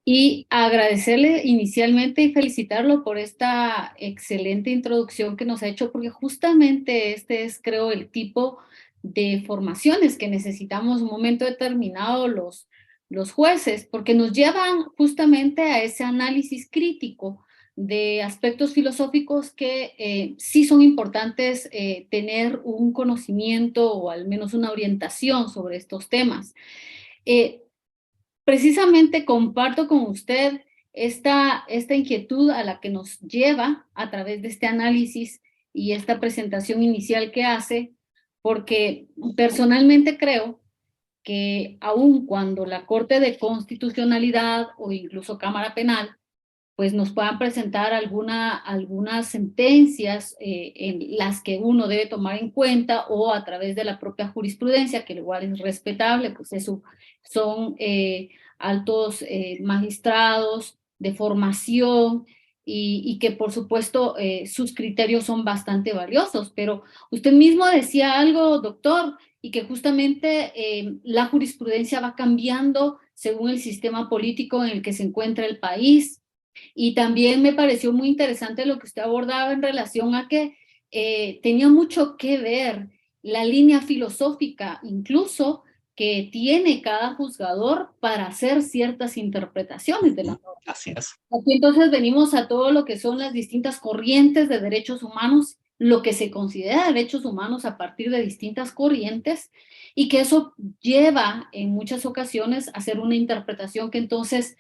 Y agradecerle inicialmente y felicitarlo por esta excelente introducción que nos ha hecho, porque justamente este es, creo, el tipo de formaciones que necesitamos en un momento determinado los jueces, porque nos llevan justamente a ese análisis crítico de aspectos filosóficos que sí son importantes tener un conocimiento o al menos una orientación sobre estos temas. Precisamente comparto con usted esta inquietud a la que nos lleva a través de este análisis y esta presentación inicial que hace, porque personalmente creo que aun cuando la Corte de Constitucionalidad o incluso Cámara Penal pues nos puedan presentar algunas sentencias en las que uno debe tomar en cuenta o a través de la propia jurisprudencia, que igual es respetable, pues eso son altos magistrados de formación y que por supuesto sus criterios son bastante valiosos, pero usted mismo decía algo, doctor, y que justamente la jurisprudencia va cambiando según el sistema político en el que se encuentra el país. Y también me pareció muy interesante lo que usted abordaba en relación a que tenía mucho que ver la línea filosófica, incluso que tiene cada juzgador para hacer ciertas interpretaciones de la norma. Así es. Aquí entonces venimos a todo lo que son las distintas corrientes de derechos humanos, lo que se considera derechos humanos a partir de distintas corrientes, y que eso lleva en muchas ocasiones a hacer una interpretación que entonces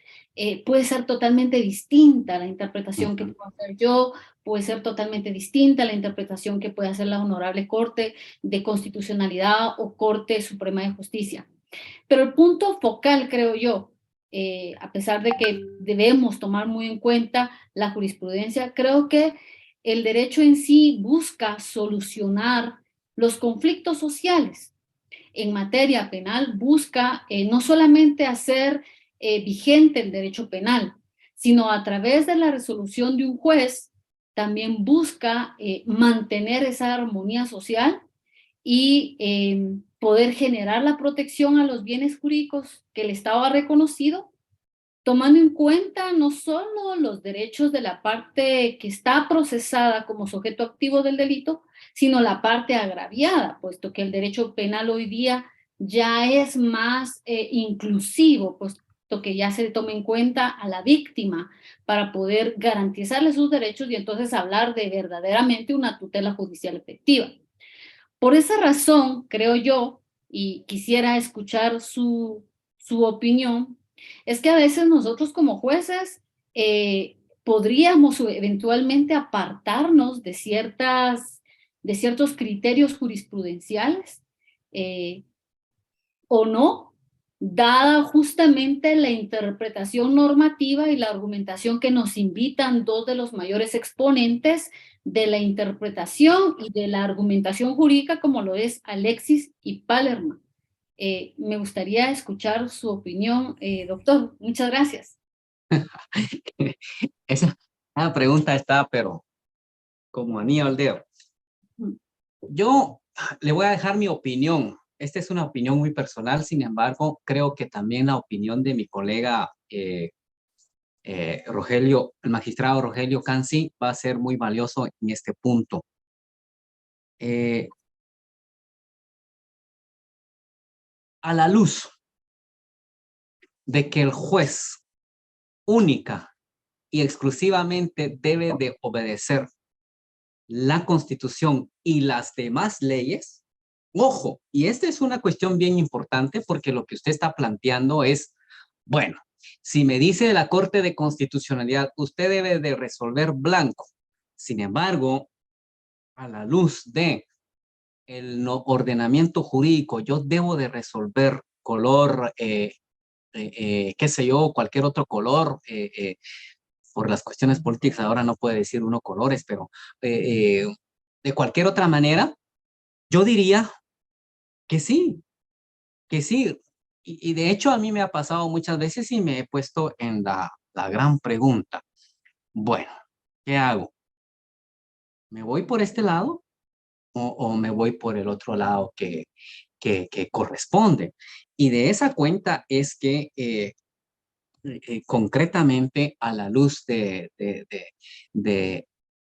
puede ser totalmente distinta a la interpretación que puedo hacer yo, puede ser totalmente distinta a la interpretación que puede hacer la Honorable Corte de Constitucionalidad o Corte Suprema de Justicia. Pero el punto focal, creo yo, a pesar de que debemos tomar muy en cuenta la jurisprudencia, creo que el derecho en sí busca solucionar los conflictos sociales. En materia penal busca no solamente hacer vigente el derecho penal, sino a través de la resolución de un juez, también busca mantener esa armonía social y poder generar la protección a los bienes jurídicos que el Estado ha reconocido, tomando en cuenta no solo los derechos de la parte que está procesada como sujeto activo del delito, sino la parte agraviada, puesto que el derecho penal hoy día ya es más inclusivo, puesto que ya se toma en cuenta a la víctima para poder garantizarle sus derechos y entonces hablar de verdaderamente una tutela judicial efectiva. Por esa razón, creo yo, y quisiera escuchar su opinión, es que a veces nosotros como jueces podríamos eventualmente apartarnos de ciertos criterios jurisprudenciales o no, dada justamente la interpretación normativa y la argumentación que nos invitan dos de los mayores exponentes de la interpretación y de la argumentación jurídica, como lo es Alexis y Palerman. Me gustaría escuchar su opinión, doctor. Muchas gracias. Esa pregunta está, pero como anillo al dedo. Yo le voy a dejar mi opinión. Esta es una opinión muy personal, sin embargo, creo que también la opinión de mi colega Rogelio, el magistrado Rogelio Cansi, va a ser muy valioso en este punto. A la luz de que el juez única y exclusivamente debe de obedecer la Constitución y las demás leyes, ojo, y esta es una cuestión bien importante porque lo que usted está planteando es, bueno, si me dice la Corte de Constitucionalidad, usted debe de resolver blanco. Sin embargo, a la luz de el ordenamiento jurídico, yo debo de resolver color, qué sé yo, cualquier otro color, por las cuestiones políticas ahora no puede decir uno colores, pero de cualquier otra manera, yo diría que sí, que sí. Y de hecho a mí me ha pasado muchas veces y me he puesto en la gran pregunta. Bueno, ¿qué hago? ¿Me voy por este lado o me voy por el otro lado que corresponde? Y de esa cuenta es que concretamente a la luz de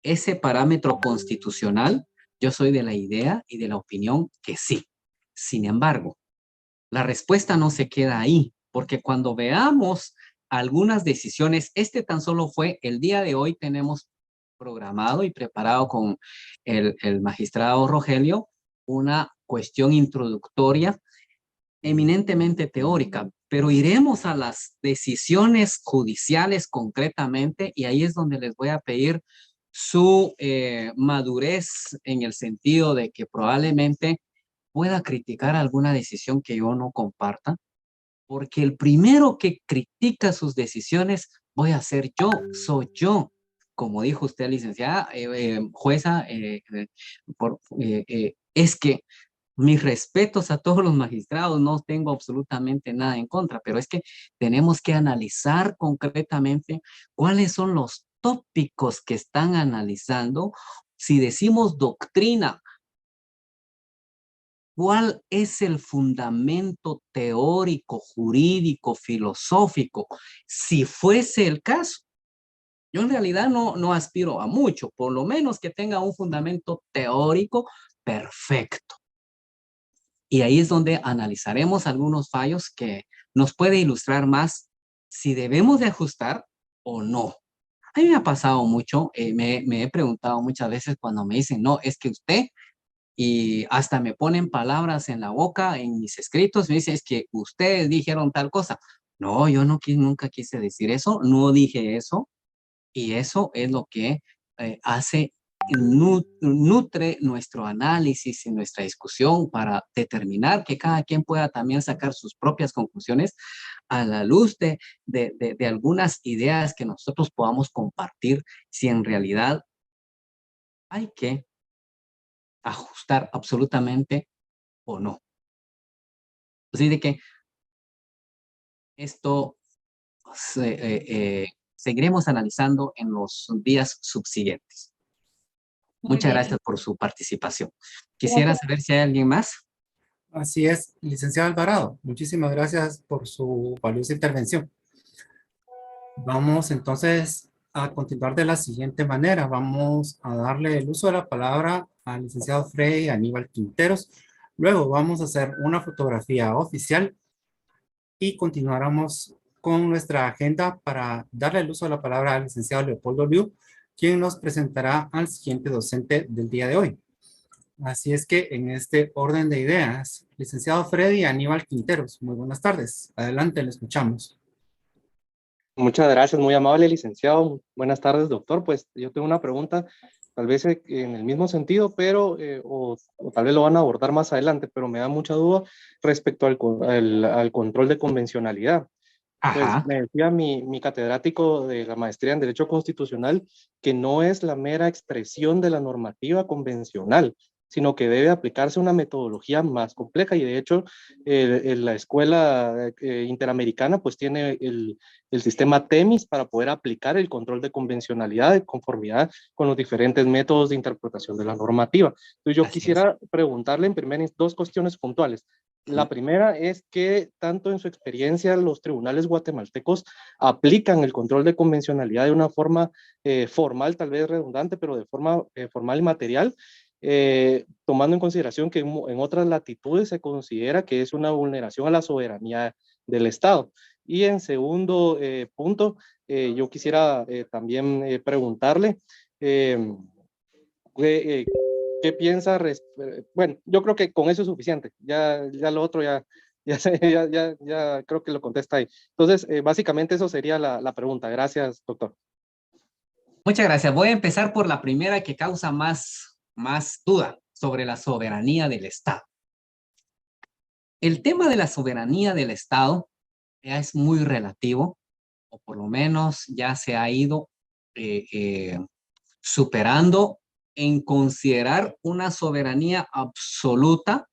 ese parámetro constitucional, yo soy de la idea y de la opinión que sí. Sin embargo, la respuesta no se queda ahí, porque cuando veamos algunas decisiones, este tan solo fue el día de hoy, tenemos programado y preparado con el magistrado Rogelio una cuestión introductoria eminentemente teórica, pero iremos a las decisiones judiciales concretamente y ahí es donde les voy a pedir su madurez en el sentido de que probablemente pueda criticar alguna decisión que yo no comparta, porque el primero que critica sus decisiones voy a ser yo, soy yo. Como dijo usted, licenciada, jueza, es que mis respetos a todos los magistrados, no tengo absolutamente nada en contra, pero es que tenemos que analizar concretamente cuáles son los tópicos que están analizando. Si decimos doctrina, ¿cuál es el fundamento teórico, jurídico, filosófico? Si fuese el caso, yo en realidad no aspiro a mucho, por lo menos que tenga un fundamento teórico perfecto. Y ahí es donde analizaremos algunos fallos que nos puede ilustrar más si debemos de ajustar o no. A mí me ha pasado mucho, me he preguntado muchas veces cuando me dicen, no, es que usted, y hasta me ponen palabras en la boca en mis escritos, me dicen, es que ustedes dijeron tal cosa. No, yo nunca quise decir eso, no dije eso, y eso es lo que hace nutre nuestro análisis y nuestra discusión para determinar que cada quien pueda también sacar sus propias conclusiones a la luz de algunas ideas que nosotros podamos compartir si en realidad hay que ajustar absolutamente o no. Así de que esto seguiremos analizando en los días subsiguientes. Muy Muchas bien. gracias por su participación. Quisiera Gracias. saber si hay alguien más. Así es, licenciado Alvarado. Muchísimas gracias por su valiosa intervención. Vamos entonces a continuar de la siguiente manera. Vamos a darle el uso de la palabra al licenciado Freddy Aníbal Quinteros. Luego vamos a hacer una fotografía oficial y continuaremos con nuestra agenda para darle el uso de la palabra al licenciado Leopoldo Liu, quien nos presentará al siguiente docente del día de hoy. Así es que en este orden de ideas, licenciado Freddy Aníbal Quinteros, muy buenas tardes. Adelante, le escuchamos. Muchas gracias, muy amable, licenciado. Buenas tardes, doctor. Pues yo tengo una pregunta, tal vez en el mismo sentido, pero, o tal vez lo van a abordar más adelante, pero me da mucha duda respecto al control de convencionalidad. Pues Ajá. me decía mi catedrático de la maestría en Derecho Constitucional que no es la mera expresión de la normativa convencional, sino que debe aplicarse una metodología más compleja y de hecho la escuela interamericana pues tiene el sistema TEMIS para poder aplicar el control de convencionalidad de conformidad con los diferentes métodos de interpretación de la normativa. Entonces yo Así es. quisiera preguntarle en primer dos cuestiones puntuales. La primera es que tanto en su experiencia los tribunales guatemaltecos aplican el control de convencionalidad de una forma formal, tal vez redundante, pero de forma formal y material, tomando en consideración que en otras latitudes se considera que es una vulneración a la soberanía del Estado. Y en segundo punto, yo quisiera también preguntarle ¿qué piensa? Bueno, yo creo que con eso es suficiente. Ya lo otro ya creo que lo contesta ahí. Entonces, básicamente eso sería la pregunta. Gracias, doctor. Muchas gracias. Voy a empezar por la primera que causa más duda sobre la soberanía del Estado. El tema de la soberanía del Estado ya es muy relativo, o por lo menos ya se ha ido superando en considerar una soberanía absoluta,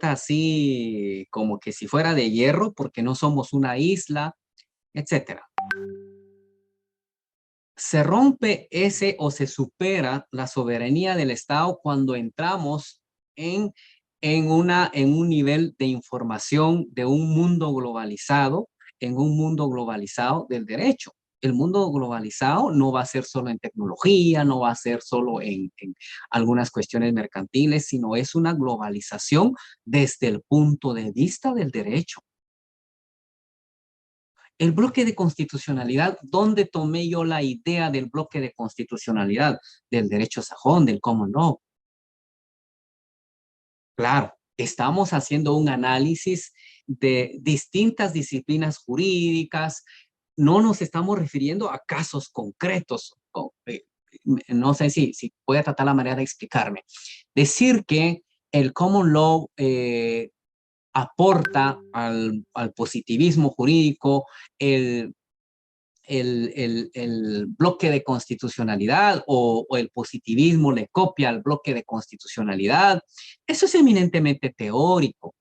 así como que si fuera de hierro, porque no somos una isla, etcétera. Se rompe ese o se supera la soberanía del Estado cuando entramos en en un nivel de información de un mundo globalizado, en un mundo globalizado del derecho. El mundo globalizado no va a ser solo en tecnología, no va a ser solo en algunas cuestiones mercantiles, sino es una globalización desde el punto de vista del derecho. El bloque de constitucionalidad, ¿dónde tomé yo la idea del bloque de constitucionalidad? Del derecho sajón, del common law. Claro, estamos haciendo un análisis de distintas disciplinas jurídicas, no nos estamos refiriendo a casos concretos. No sé si voy a tratar la manera de explicarme. Decir que el common law aporta al positivismo jurídico, el bloque de constitucionalidad o el positivismo le copia al bloque de constitucionalidad. Eso es eminentemente teórico.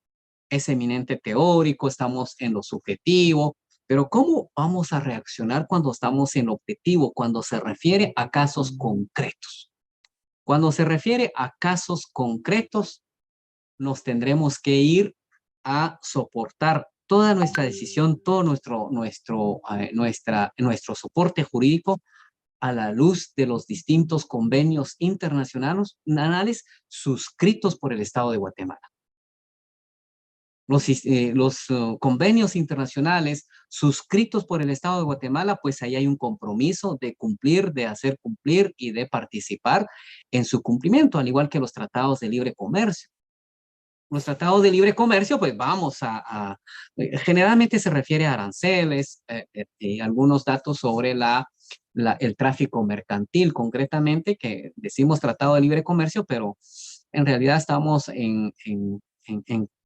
Es eminente teórico, estamos en lo subjetivo, pero ¿cómo vamos a reaccionar cuando estamos en lo objetivo, cuando se refiere a casos concretos? Cuando se refiere a casos concretos, nos tendremos que ir a soportar toda nuestra decisión, todo nuestro soporte jurídico a la luz de los distintos convenios internacionales suscritos por el Estado de Guatemala. Los convenios internacionales suscritos por el Estado de Guatemala, pues ahí hay un compromiso de cumplir, de hacer cumplir y de participar en su cumplimiento, al igual que los tratados de libre comercio. Los tratados de libre comercio, pues vamos generalmente se refiere a aranceles, algunos datos sobre el tráfico mercantil, concretamente, que decimos tratado de libre comercio, pero en realidad estamos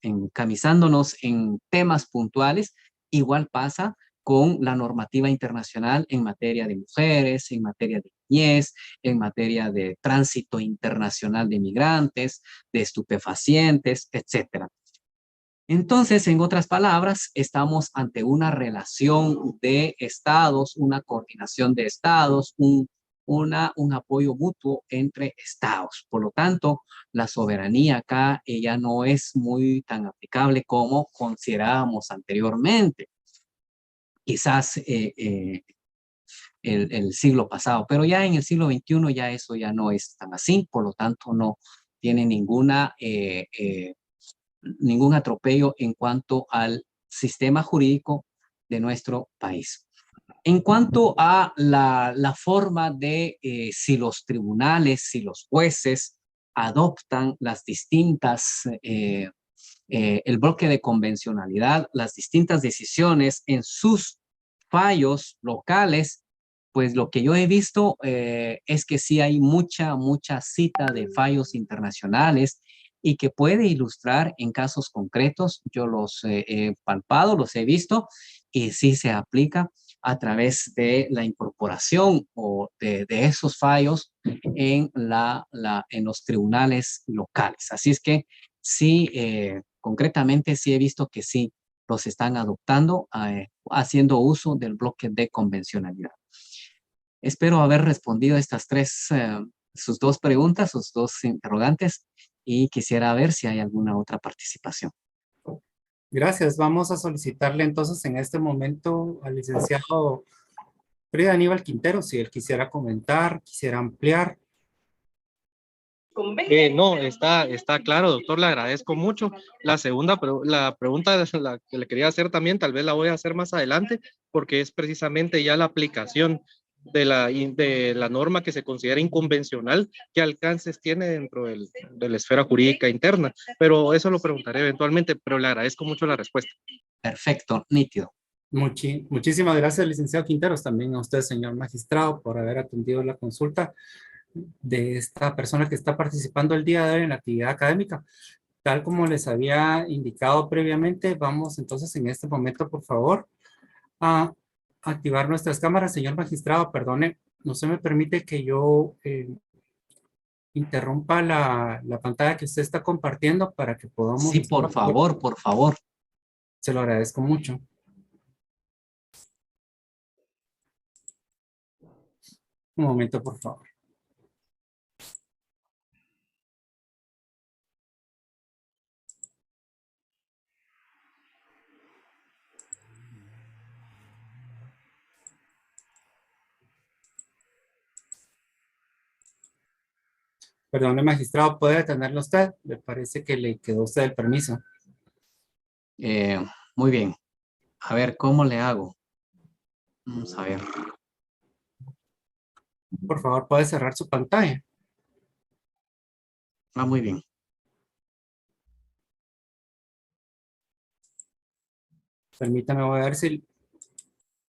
encamisándonos en temas puntuales. Igual pasa con la normativa internacional en materia de mujeres, en materia de niñez, en materia de tránsito internacional de migrantes, de estupefacientes, etc. Entonces, en otras palabras, estamos ante una relación de estados, una coordinación de estados, un apoyo mutuo entre estados. Por lo tanto, la soberanía acá ya no es muy tan aplicable como considerábamos anteriormente. Quizás el siglo pasado, pero ya en el siglo XXI ya eso ya no es tan así, por lo tanto no tiene ningún atropello en cuanto al sistema jurídico de nuestro país. En cuanto a la forma de si los tribunales, si los jueces adoptan las distintas, el bloque de convencionalidad, las distintas decisiones en sus fallos locales, pues lo que yo he visto es que sí hay mucha cita de fallos internacionales y que puede ilustrar en casos concretos. Yo los he palpado, los he visto y sí se aplica a través de la incorporación o de esos fallos en los tribunales locales. Así es que sí, concretamente sí he visto que sí los están adoptando, haciendo uso del bloque de convencionalidad. Espero haber respondido a estas sus dos preguntas, sus dos interrogantes, y quisiera ver si hay alguna otra participación. Gracias. Vamos a solicitarle entonces en este momento al licenciado Frida Aníbal Quintero, si él quisiera comentar, quisiera ampliar. No, está claro, doctor, le agradezco mucho. La pregunta que le quería hacer también, tal vez la voy a hacer más adelante, porque es precisamente ya la aplicación de la norma que se considera inconvencional, qué alcances tiene dentro de la esfera jurídica interna, pero eso lo preguntaré eventualmente, pero le agradezco mucho la respuesta. Perfecto, nítido. Muchísimas gracias, licenciado Quinteros, también a usted, señor magistrado, por haber atendido la consulta de esta persona que está participando el día de hoy en la actividad académica. Tal como les había indicado previamente, vamos entonces en este momento, por favor, a activar nuestras cámaras. Señor magistrado, perdone, no se me permite que yo interrumpa la pantalla que usted está compartiendo para que podamos... Sí, por favor, por favor. Se lo agradezco mucho. Un momento, por favor. Perdón, magistrado, ¿puede detenerlo usted? Me parece que le quedó a usted el permiso. Muy bien. A ver, ¿cómo le hago? Vamos a ver. Por favor, puede cerrar su pantalla. Muy bien. Permítame, voy a ver si...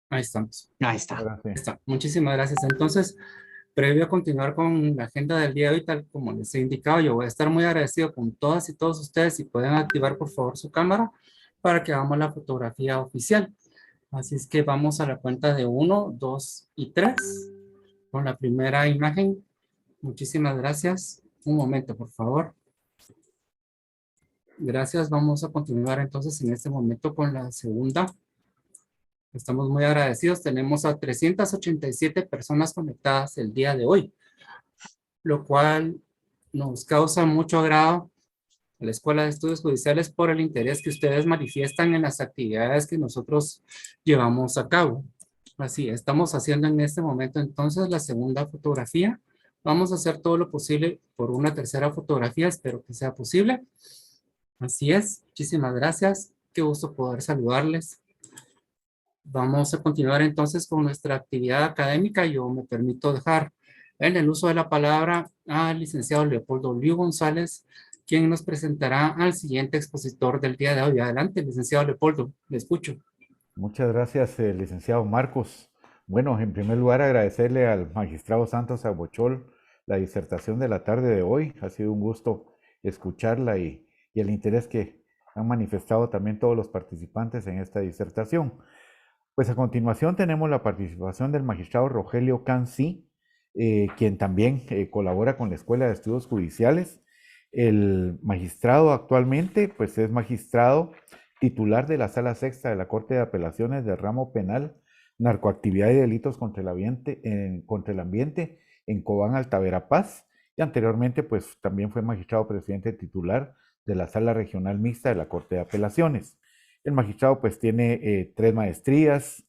Ahí estamos. Ahí está. Ahí está. Muchísimas gracias. Entonces, previo a continuar con la agenda del día de hoy, tal como les he indicado, yo voy a estar muy agradecido con todas y todos ustedes si pueden activar por favor su cámara para que hagamos la fotografía oficial. Así es que vamos a la cuenta de 1, 2 y 3 con la primera imagen. Muchísimas gracias. Un momento, por favor. Gracias. Vamos a continuar entonces en este momento con la segunda. Estamos muy agradecidos. Tenemos a 387 personas conectadas el día de hoy, lo cual nos causa mucho agrado a la Escuela de Estudios Judiciales por el interés que ustedes manifiestan en las actividades que nosotros llevamos a cabo. Así, estamos haciendo en este momento entonces la segunda fotografía. Vamos a hacer todo lo posible por una tercera fotografía, espero que sea posible. Así es, muchísimas gracias. Qué gusto poder saludarles. Vamos a continuar entonces con nuestra actividad académica. Yo me permito dejar en el uso de la palabra al licenciado Leopoldo Liu González, quien nos presentará al siguiente expositor del día de hoy. Adelante, licenciado Leopoldo, le escucho. Muchas gracias, licenciado Marcos. Bueno, en primer lugar, agradecerle al magistrado Santos Abochol la disertación de la tarde de hoy. Ha sido un gusto escucharla y el interés que han manifestado también todos los participantes en esta disertación. Pues a continuación tenemos la participación del magistrado Rogelio Cansi, quien también colabora con la Escuela de Estudios Judiciales. El magistrado actualmente pues es magistrado titular de la Sala Sexta de la Corte de Apelaciones del Ramo Penal, Narcoactividad y Delitos contra el Ambiente en Cobán, Alta Verapaz, y anteriormente pues también fue magistrado presidente titular de la Sala Regional Mixta de la Corte de Apelaciones. El magistrado pues tiene 3 maestrías,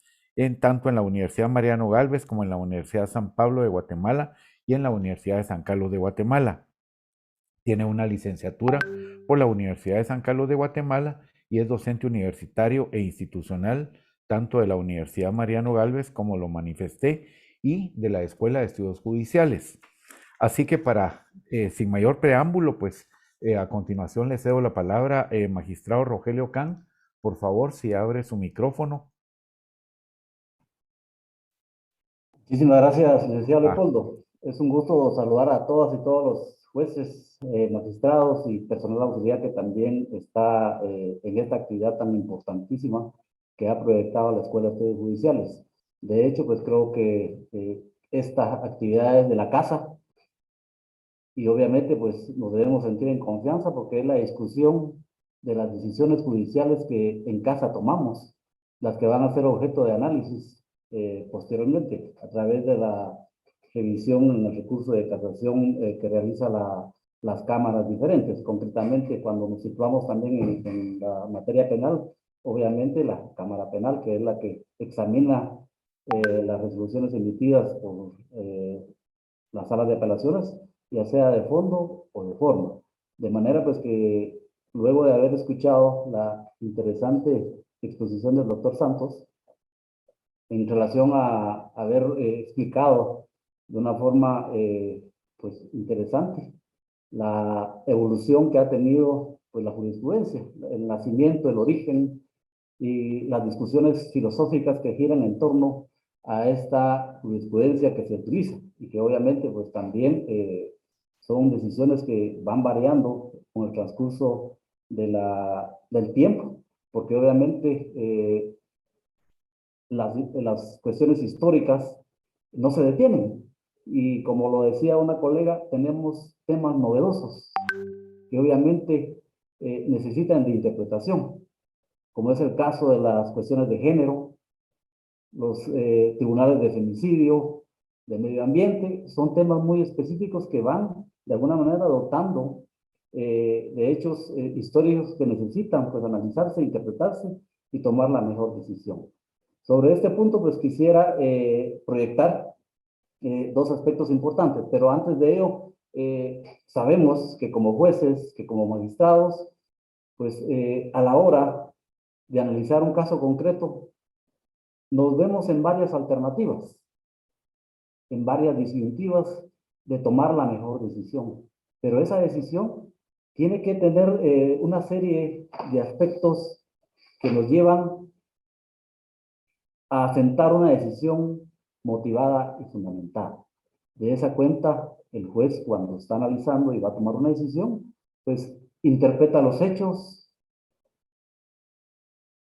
tanto en la Universidad Mariano Gálvez como en la Universidad San Pablo de Guatemala y en la Universidad de San Carlos de Guatemala. Tiene una licenciatura por la Universidad de San Carlos de Guatemala y es docente universitario e institucional tanto de la Universidad Mariano Gálvez, como lo manifesté, y de la Escuela de Estudios Judiciales. Así que sin mayor preámbulo, pues a continuación le cedo la palabra magistrado Rogelio Can. Por favor, si abre su micrófono. Muchísimas gracias, licenciado Leopoldo. Es un gusto saludar a todas y todos los jueces, magistrados y personal auxiliar que también está en esta actividad tan importantísima que ha proyectado la Escuela de Estudios Judiciales. De hecho, pues creo que esta actividad es de la casa y obviamente pues nos debemos sentir en confianza porque es la discusión de las decisiones judiciales que en casa tomamos, las que van a ser objeto de análisis posteriormente a través de la revisión en el recurso de casación que realiza las cámaras diferentes. Concretamente, cuando nos situamos también en la materia penal, obviamente la Cámara Penal, que es la que examina las resoluciones emitidas por las salas de apelaciones, ya sea de fondo o de forma. De manera pues que luego de haber escuchado la interesante exposición del doctor Santos, en relación a haber explicado de una forma pues interesante la evolución que ha tenido pues la jurisprudencia, el nacimiento, el origen y las discusiones filosóficas que giran en torno a esta jurisprudencia que se utiliza y que obviamente pues también son decisiones que van variando con el transcurso del tiempo, porque obviamente las cuestiones históricas no se detienen. Y como lo decía una colega, tenemos temas novedosos que obviamente necesitan de interpretación, como es el caso de las cuestiones de género, los tribunales de femicidio, de medio ambiente, son temas muy específicos que van de alguna manera dotando de hechos históricos que necesitan pues analizarse, interpretarse y tomar la mejor decisión. Sobre este punto pues quisiera proyectar 2 aspectos importantes, pero antes de ello sabemos que como jueces, que como magistrados, pues a la hora de analizar un caso concreto, nos vemos en varias alternativas, en varias disyuntivas de tomar la mejor decisión. Pero esa decisión tiene que tener una serie de aspectos que nos llevan a asentar una decisión motivada y fundamentada. De esa cuenta, el juez, cuando está analizando y va a tomar una decisión, pues interpreta los hechos,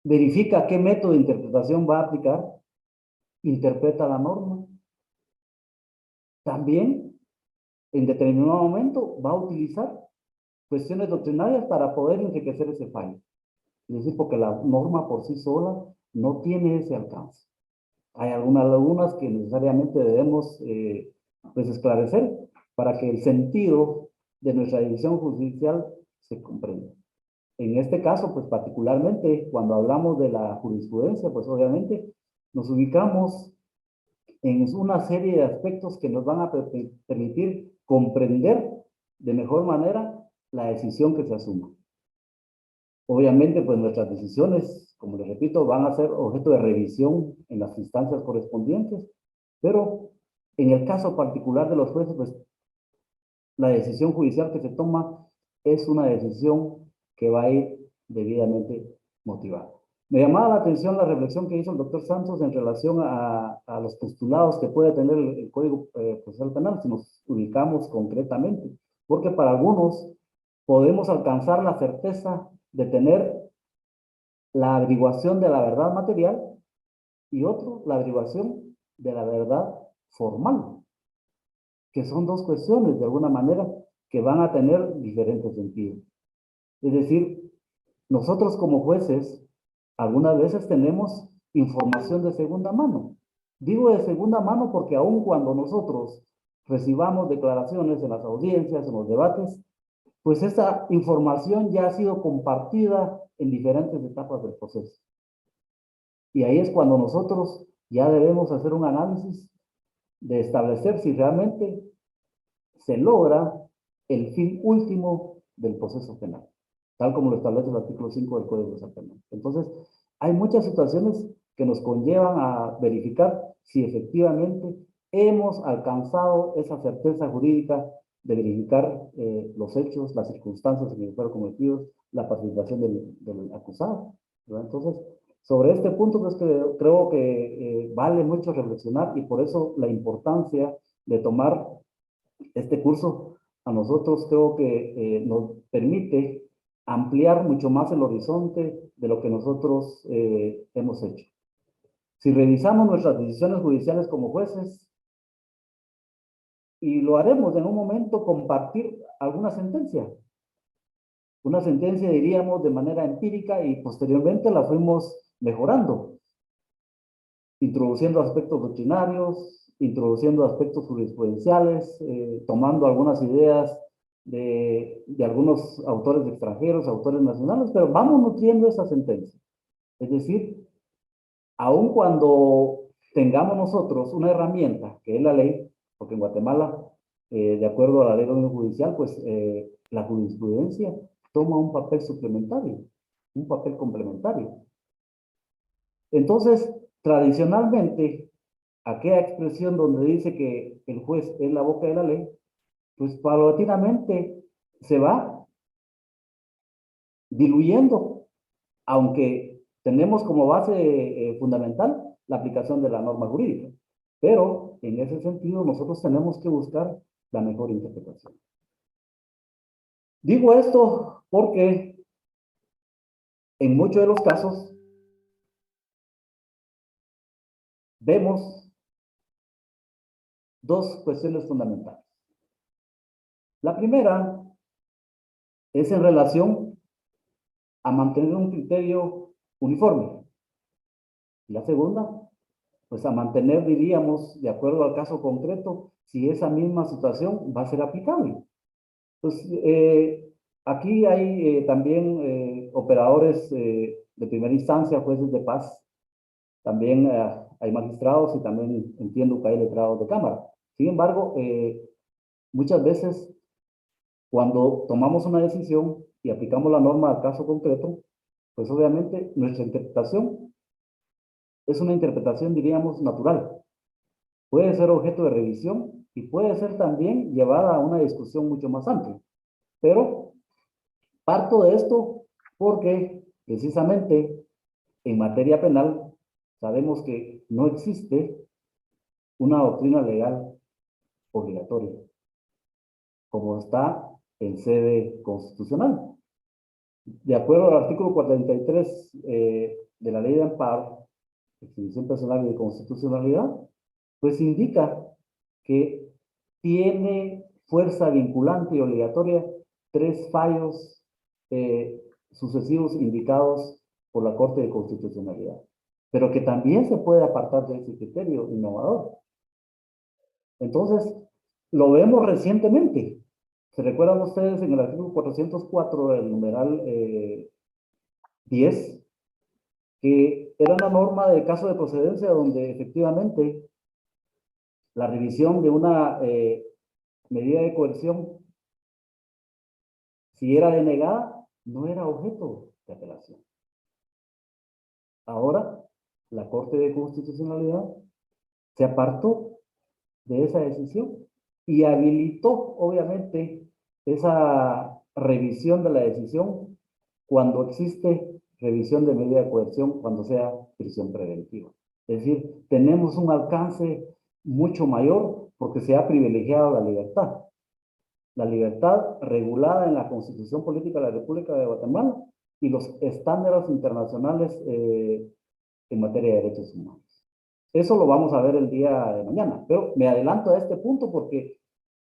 verifica qué método de interpretación va a aplicar, interpreta la norma. También, en determinado momento, va a utilizar cuestiones doctrinarias para poder enriquecer ese fallo. Es decir, porque la norma por sí sola no tiene ese alcance. Hay algunas lagunas que necesariamente debemos pues esclarecer para que el sentido de nuestra decisión judicial se comprenda. En este caso, pues particularmente cuando hablamos de la jurisprudencia, pues obviamente nos ubicamos en una serie de aspectos que nos van a permitir comprender de mejor manera la decisión que se asuma. Obviamente, pues nuestras decisiones, como les repito, van a ser objeto de revisión en las instancias correspondientes, pero en el caso particular de los jueces, pues la decisión judicial que se toma es una decisión que va a ir debidamente motivada. Me llamaba la atención la reflexión que hizo el doctor Santos en relación a los postulados que puede tener el Código Procesal Penal, si nos ubicamos concretamente, porque para algunos podemos alcanzar la certeza de tener la averiguación de la verdad material y otro, la averiguación de la verdad formal, que son dos cuestiones de alguna manera que van a tener diferentes sentidos. Es decir, nosotros como jueces algunas veces tenemos información de segunda mano. Digo de segunda mano porque aun cuando nosotros recibamos declaraciones en las audiencias, en los debates, pues esa información ya ha sido compartida en diferentes etapas del proceso. Y ahí es cuando nosotros ya debemos hacer un análisis de establecer si realmente se logra el fin último del proceso penal, tal como lo establece el artículo 5 del Código Procesal Penal. Entonces, hay muchas situaciones que nos conllevan a verificar si efectivamente hemos alcanzado esa certeza jurídica de verificar los hechos, las circunstancias en que fueron cometidos, la participación del acusado, ¿verdad? Entonces, sobre este punto pues, creo que vale mucho reflexionar y por eso la importancia de tomar este curso a nosotros creo que nos permite ampliar mucho más el horizonte de lo que nosotros hemos hecho. Si revisamos nuestras decisiones judiciales como jueces, y lo haremos en un momento compartir alguna sentencia. Una sentencia diríamos de manera empírica y posteriormente la fuimos mejorando, introduciendo aspectos doctrinarios, introduciendo aspectos jurisprudenciales, tomando algunas ideas de algunos autores extranjeros, autores nacionales, pero vamos nutriendo esa sentencia. Es decir, aun cuando tengamos nosotros una herramienta, que es la ley, porque en Guatemala, de acuerdo a la ley de orden judicial, pues la jurisprudencia toma un papel suplementario, un papel complementario. Entonces, tradicionalmente, aquella expresión donde dice que el juez es la boca de la ley, pues paulatinamente se va diluyendo, aunque tenemos como base fundamental la aplicación de la norma jurídica. Pero en ese sentido nosotros tenemos que buscar la mejor interpretación. Digo esto porque en muchos de los casos vemos dos cuestiones fundamentales. La primera es en relación a mantener un criterio uniforme. Y la segunda, pues a mantener, diríamos, de acuerdo al caso concreto, si esa misma situación va a ser aplicable. Pues aquí hay también operadores de primera instancia, jueces de paz, también hay magistrados y también entiendo que hay letrados de cámara. Sin embargo, muchas veces Cuando tomamos una decisión y aplicamos la norma al caso concreto, pues obviamente nuestra interpretación es una interpretación, diríamos, natural. Puede ser objeto de revisión y puede ser también llevada a una discusión mucho más amplia. Pero parto de esto porque precisamente en materia penal sabemos que no existe una doctrina legal obligatoria, como está en sede constitucional. De acuerdo al artículo 43 de la Ley de Amparo, Exhibición Personal y de Constitucionalidad, pues indica que tiene fuerza vinculante y obligatoria 3 fallos sucesivos indicados por la Corte de Constitucionalidad, pero que también se puede apartar de ese criterio innovador. Entonces, lo vemos recientemente. ¿Se recuerdan ustedes en el artículo 404 del numeral 10? Que era una norma de caso de procedencia donde efectivamente la revisión de una medida de coerción, si era denegada, no era objeto de apelación. Ahora, la Corte de Constitucionalidad se apartó de esa decisión y habilitó, obviamente, esa revisión de la decisión cuando existe revisión de medida de coerción, cuando sea prisión preventiva. Es decir, tenemos un alcance mucho mayor porque se ha privilegiado la libertad. La libertad regulada en la Constitución Política de la República de Guatemala y los estándares internacionales en materia de derechos humanos. Eso lo vamos a ver el día de mañana, pero me adelanto a este punto porque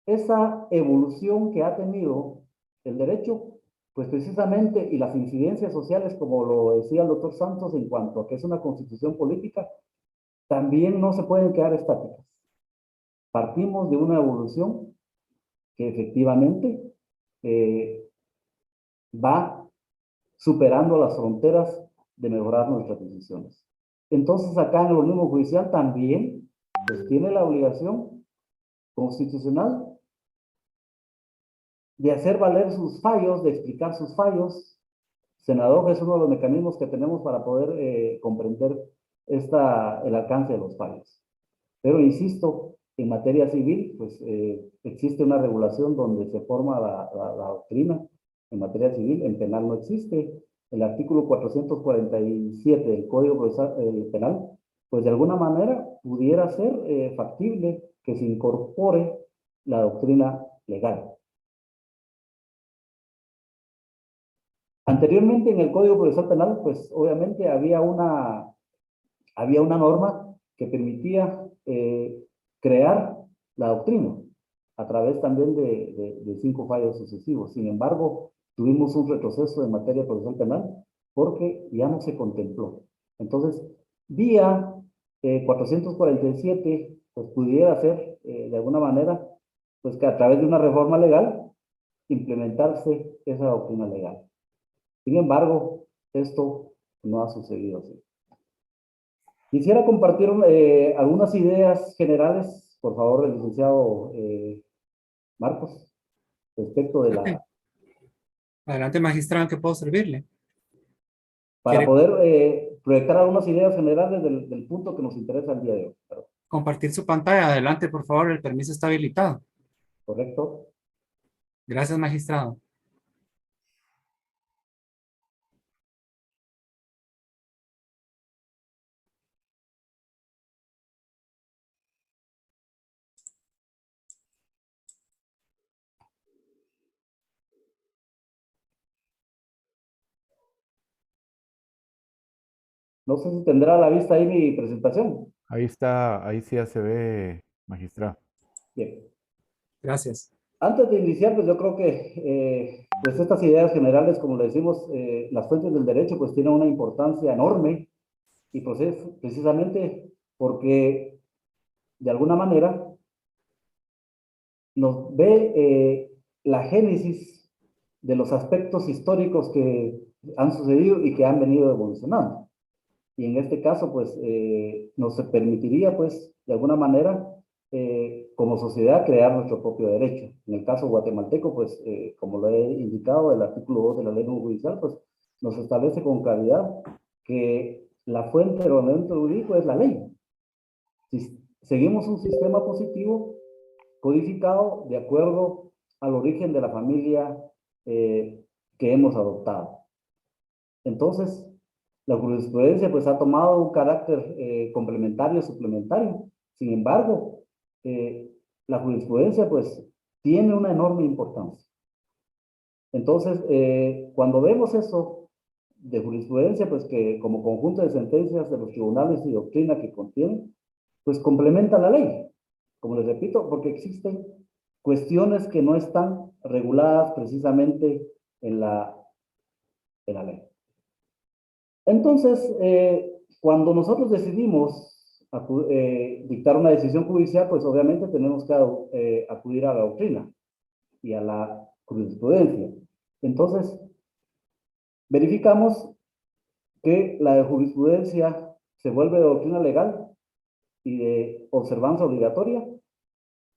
esa evolución que ha tenido el derecho, pues precisamente, y las incidencias sociales, como lo decía el doctor Santos, en cuanto a que es una constitución política, también no se pueden quedar estáticas. Partimos de una evolución que efectivamente va superando las fronteras de mejorar nuestras decisiones. Entonces, acá en el organismo judicial también pues, tiene la obligación constitucional de hacer valer sus fallos, de explicar sus fallos. Senador es uno de los mecanismos que tenemos para poder comprender el alcance de los fallos. Pero insisto, en materia civil, pues existe una regulación donde se forma la doctrina en materia civil, en penal no existe. El artículo 447 del Código Procesal Penal, pues de alguna manera pudiera ser factible que se incorpore la doctrina legal. Anteriormente en el Código Procesal Penal, pues obviamente había una norma que permitía crear la doctrina a través también de 5 fallos sucesivos. Sin embargo, tuvimos un retroceso en materia procesal penal porque ya no se contempló. Entonces, vía 447, pues pudiera ser de alguna manera, pues que a través de una reforma legal, implementarse esa doctrina legal. Sin embargo, esto no ha sucedido así. Quisiera compartir algunas ideas generales, por favor, el licenciado Marcos, respecto de la... Adelante, magistrado, ¿en qué puedo servirle? Para ¿Quiere poder proyectar algunas ideas generales del punto que nos interesa el día de hoy. Perdón. compartir su pantalla? Adelante, por favor, el permiso está habilitado. ¿Correcto? Gracias, magistrado. No sé si tendrá a la vista ahí mi presentación. Ahí está, ahí sí ya se ve, magistrado. Bien. Gracias. Antes de iniciar, pues yo creo que pues estas ideas generales, como le decimos, las fuentes del derecho pues tienen una importancia enorme y pues es precisamente porque de alguna manera nos ve la génesis de los aspectos históricos que han sucedido y que han venido evolucionando. Y en este caso, pues, nos permitiría, pues, de alguna manera, como sociedad, crear nuestro propio derecho. En el caso guatemalteco, pues, como lo he indicado, el artículo 2 de la ley no judicial, pues, nos establece con claridad que la fuente del ordenamiento jurídico es la ley. Si seguimos un sistema positivo codificado de acuerdo al origen de la familia que hemos adoptado. Entonces, la jurisprudencia pues ha tomado un carácter complementario, suplementario. Sin embargo, la jurisprudencia pues tiene una enorme importancia. Entonces, cuando vemos eso de jurisprudencia, pues que como conjunto de sentencias de los tribunales y doctrina que contienen, pues complementa la ley. Como les repito, porque existen cuestiones que no están reguladas precisamente en la ley. Entonces, cuando nosotros decidimos dictar una decisión judicial, pues obviamente tenemos que acudir a la doctrina y a la jurisprudencia. Entonces, verificamos que la jurisprudencia se vuelve de doctrina legal y de observancia obligatoria,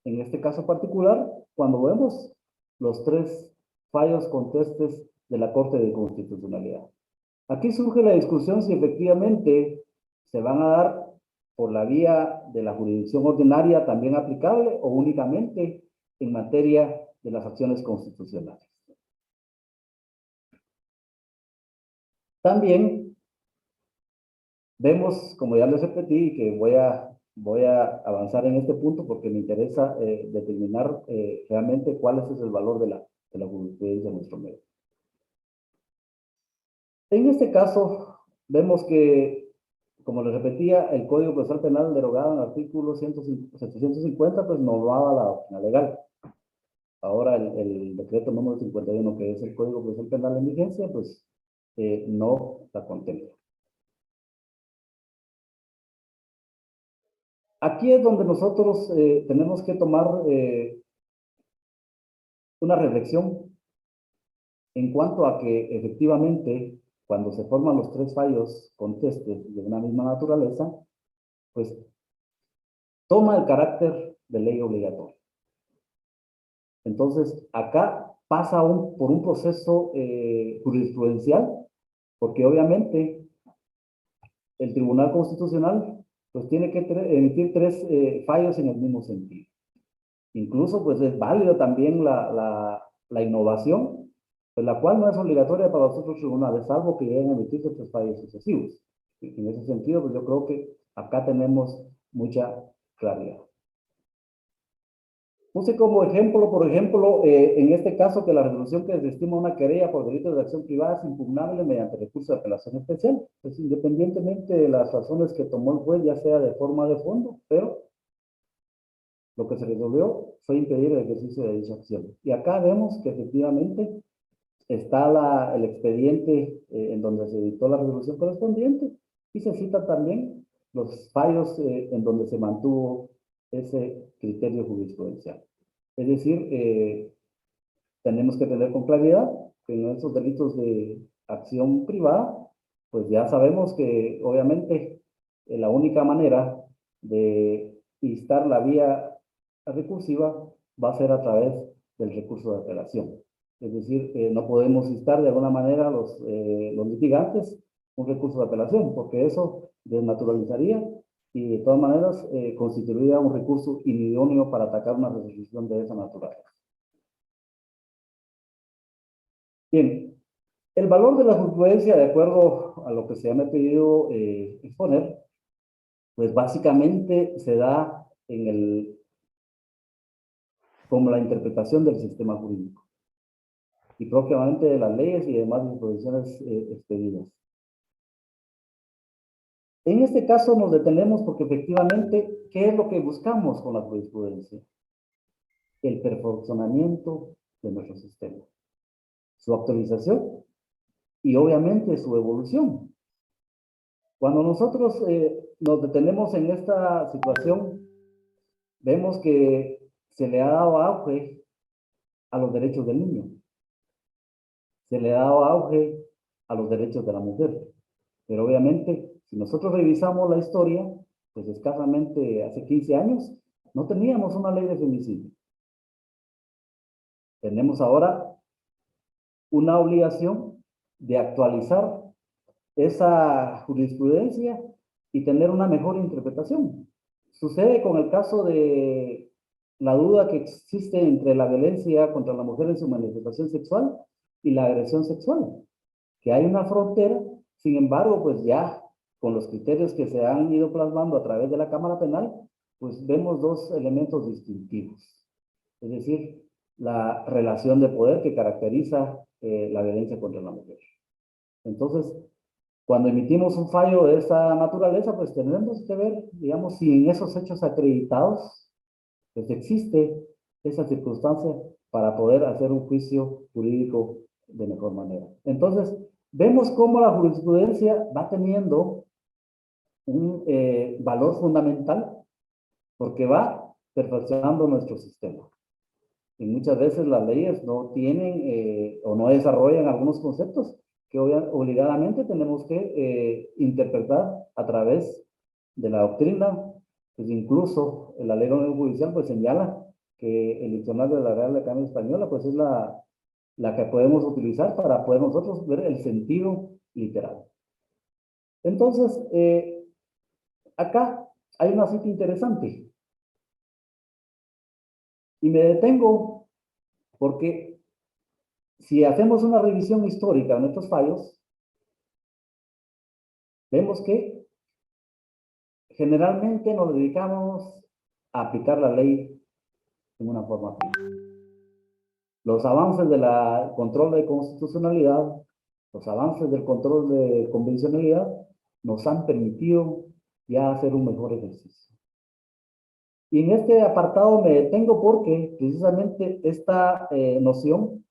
en este caso particular, cuando vemos los 3 fallos contestes de la Corte de Constitucionalidad. Aquí surge la discusión si efectivamente se van a dar por la vía de la jurisdicción ordinaria también aplicable o únicamente en materia de las acciones constitucionales. También vemos, como ya les repetí, que voy a avanzar en este punto porque me interesa determinar realmente cuál es el valor de la jurisprudencia en nuestro medio. En este caso, vemos que, como les repetía, el Código Procesal Penal derogado en el artículo 750, pues no daba la doctrina legal. Ahora el decreto número 51, que es el Código Procesal Penal en vigencia, pues no la contempla. Aquí es donde nosotros tenemos que tomar una reflexión en cuanto a que efectivamente, cuando se forman los 3 fallos contestes de una misma naturaleza, pues toma el carácter de ley obligatoria. Entonces, acá pasa por un proceso jurisprudencial, porque obviamente el Tribunal Constitucional pues tiene que emitir 3 fallos en el mismo sentido. Incluso pues es válido también la innovación, pues la cual no es obligatoria para los otros tribunales, salvo que lleguen a emitirse 3 fallos sucesivos. Y en ese sentido, pues yo creo que acá tenemos mucha claridad. Puse como ejemplo, por ejemplo, en este caso, que la resolución que desestima una querella por delitos de acción privada es impugnable mediante recurso de apelación especial. Pues independientemente de las razones que tomó el juez, ya sea de forma o de fondo, pero lo que se resolvió fue impedir el ejercicio de dicha acción. Y acá vemos que efectivamente está el expediente en donde se dictó la resolución correspondiente y se citan también los fallos en donde se mantuvo ese criterio jurisprudencial. Es decir, tenemos que tener con claridad que en esos delitos de acción privada, pues ya sabemos que obviamente la única manera de instar la vía recursiva va a ser a través del recurso de apelación. Es decir, no podemos instar de alguna manera los litigantes un recurso de apelación, porque eso desnaturalizaría y de todas maneras constituiría un recurso inidóneo para atacar una resolución de esa naturaleza. Bien, el valor de la jurisprudencia, de acuerdo a lo que se me ha pedido exponer, pues básicamente se da como la interpretación del sistema jurídico y propiamente de las leyes y demás disposiciones expedidas. En este caso nos detenemos porque efectivamente, ¿qué es lo que buscamos con la jurisprudencia? El perfeccionamiento de nuestro sistema, su actualización y obviamente su evolución. Cuando nosotros nos detenemos en esta situación, vemos que se le ha dado auge a los derechos del niño, se le ha dado auge a los derechos de la mujer, pero obviamente si nosotros revisamos la historia, pues escasamente hace 15 años, No teníamos una ley de femicidio. Tenemos ahora una obligación de actualizar esa jurisprudencia y tener una mejor interpretación. Sucede con el caso de la duda que existe entre la violencia contra la mujer en su manifestación sexual y la agresión sexual, que hay una frontera. Sin embargo, pues ya con los criterios que se han ido plasmando a través de la Cámara Penal, pues vemos dos elementos distintivos. Es decir, la relación de poder que caracteriza la violencia contra la mujer. Entonces, cuando emitimos un fallo de esa naturaleza, pues tenemos que ver, digamos, si en esos hechos acreditados, pues existe esa circunstancia para poder hacer un juicio jurídico de mejor manera. Entonces, vemos cómo la jurisprudencia va teniendo un valor fundamental porque va perfeccionando nuestro sistema. Y muchas veces las leyes no tienen o no desarrollan algunos conceptos que obligadamente tenemos que interpretar a través de la doctrina. Pues incluso la ley orgánica judicial pues señala que el diccionario de la Real Academia Española pues es la que podemos utilizar para poder nosotros ver el sentido literal. Entonces, acá hay una cita interesante. Y me detengo porque si hacemos una revisión histórica de nuestros fallos, vemos que generalmente nos dedicamos a aplicar la ley en una forma fija. Los avances del control de constitucionalidad, los avances del control de convencionalidad, nos han permitido ya hacer un mejor ejercicio. Y en este apartado me detengo porque precisamente esta noción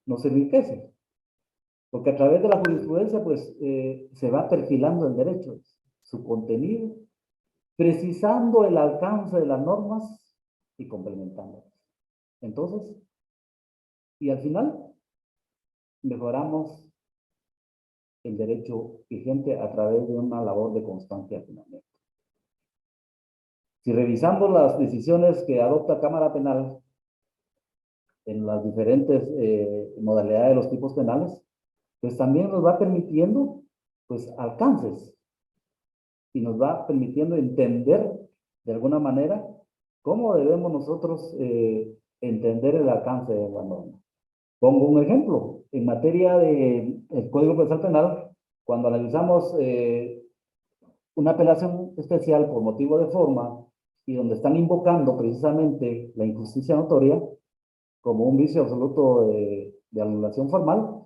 nos enriquece. Porque a través de la jurisprudencia, pues, se va perfilando el derecho, su contenido, precisando el alcance de las normas y complementándolas. Entonces, y al final, mejoramos el derecho vigente a través de una labor de constante afinamiento. Si revisamos las decisiones que adopta Cámara Penal en las diferentes modalidades de los tipos penales, pues también nos va permitiendo, pues, alcances y nos va permitiendo entender de alguna manera cómo debemos nosotros entender el alcance de la norma. Pongo un ejemplo. En materia del Código Procesal Penal, cuando analizamos una apelación especial por motivo de forma y donde están invocando precisamente la injusticia notoria como un vicio absoluto de anulación formal,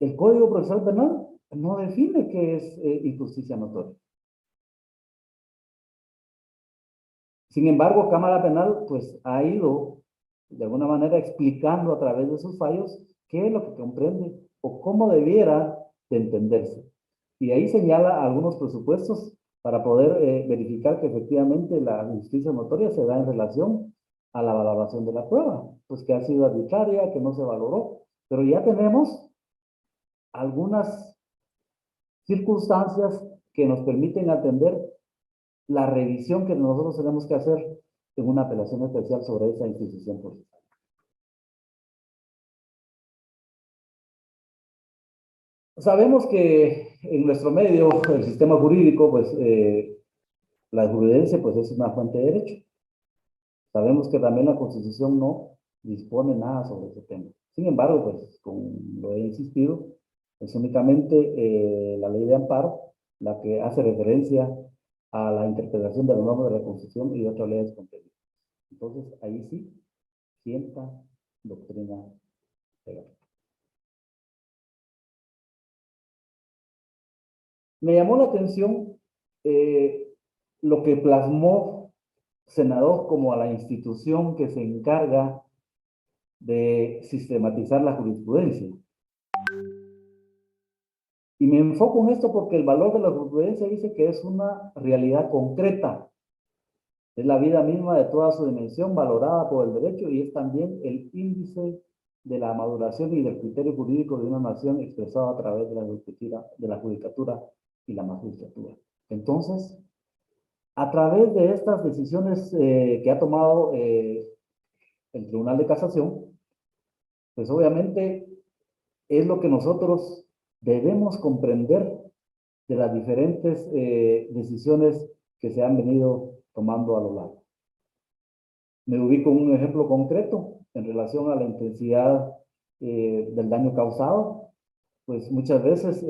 el Código Procesal Penal no define qué es injusticia notoria. Sin embargo, Cámara Penal pues ha ido de alguna manera explicando a través de sus fallos qué es lo que comprende o cómo debiera de entenderse. Y ahí señala algunos presupuestos para poder verificar que efectivamente la injusticia notoria se da en relación a la valoración de la prueba, pues que ha sido arbitraria, que no se valoró, pero ya tenemos algunas circunstancias que nos permiten atender la revisión que nosotros tenemos que hacer en una apelación especial sobre esa institución procesal. Sabemos que en nuestro medio, el sistema jurídico, pues la jurisprudencia pues es una fuente de derecho. Sabemos que también la Constitución no dispone nada sobre ese tema. Sin embargo, pues como lo he insistido, es únicamente la ley de amparo la que hace referencia a la interpretación de la norma de la Constitución y de otras leyes contenidas. Entonces, ahí sí sienta doctrina legal. Me llamó la atención lo que plasmó Senador como a la institución que se encarga de sistematizar la jurisprudencia. Y me enfoco en esto porque el valor de la jurisprudencia dice que es una realidad concreta. Es la vida misma de toda su dimensión valorada por el derecho y es también el índice de la maduración y del criterio jurídico de una nación expresado a través de la judicatura y la magistratura. Entonces, A través de estas decisiones que ha tomado el Tribunal de Casación, pues obviamente es lo que nosotros debemos comprender de las diferentes decisiones que se han venido tomando a lo largo. Me ubico en un ejemplo concreto en relación a la intensidad del daño causado. Pues muchas veces,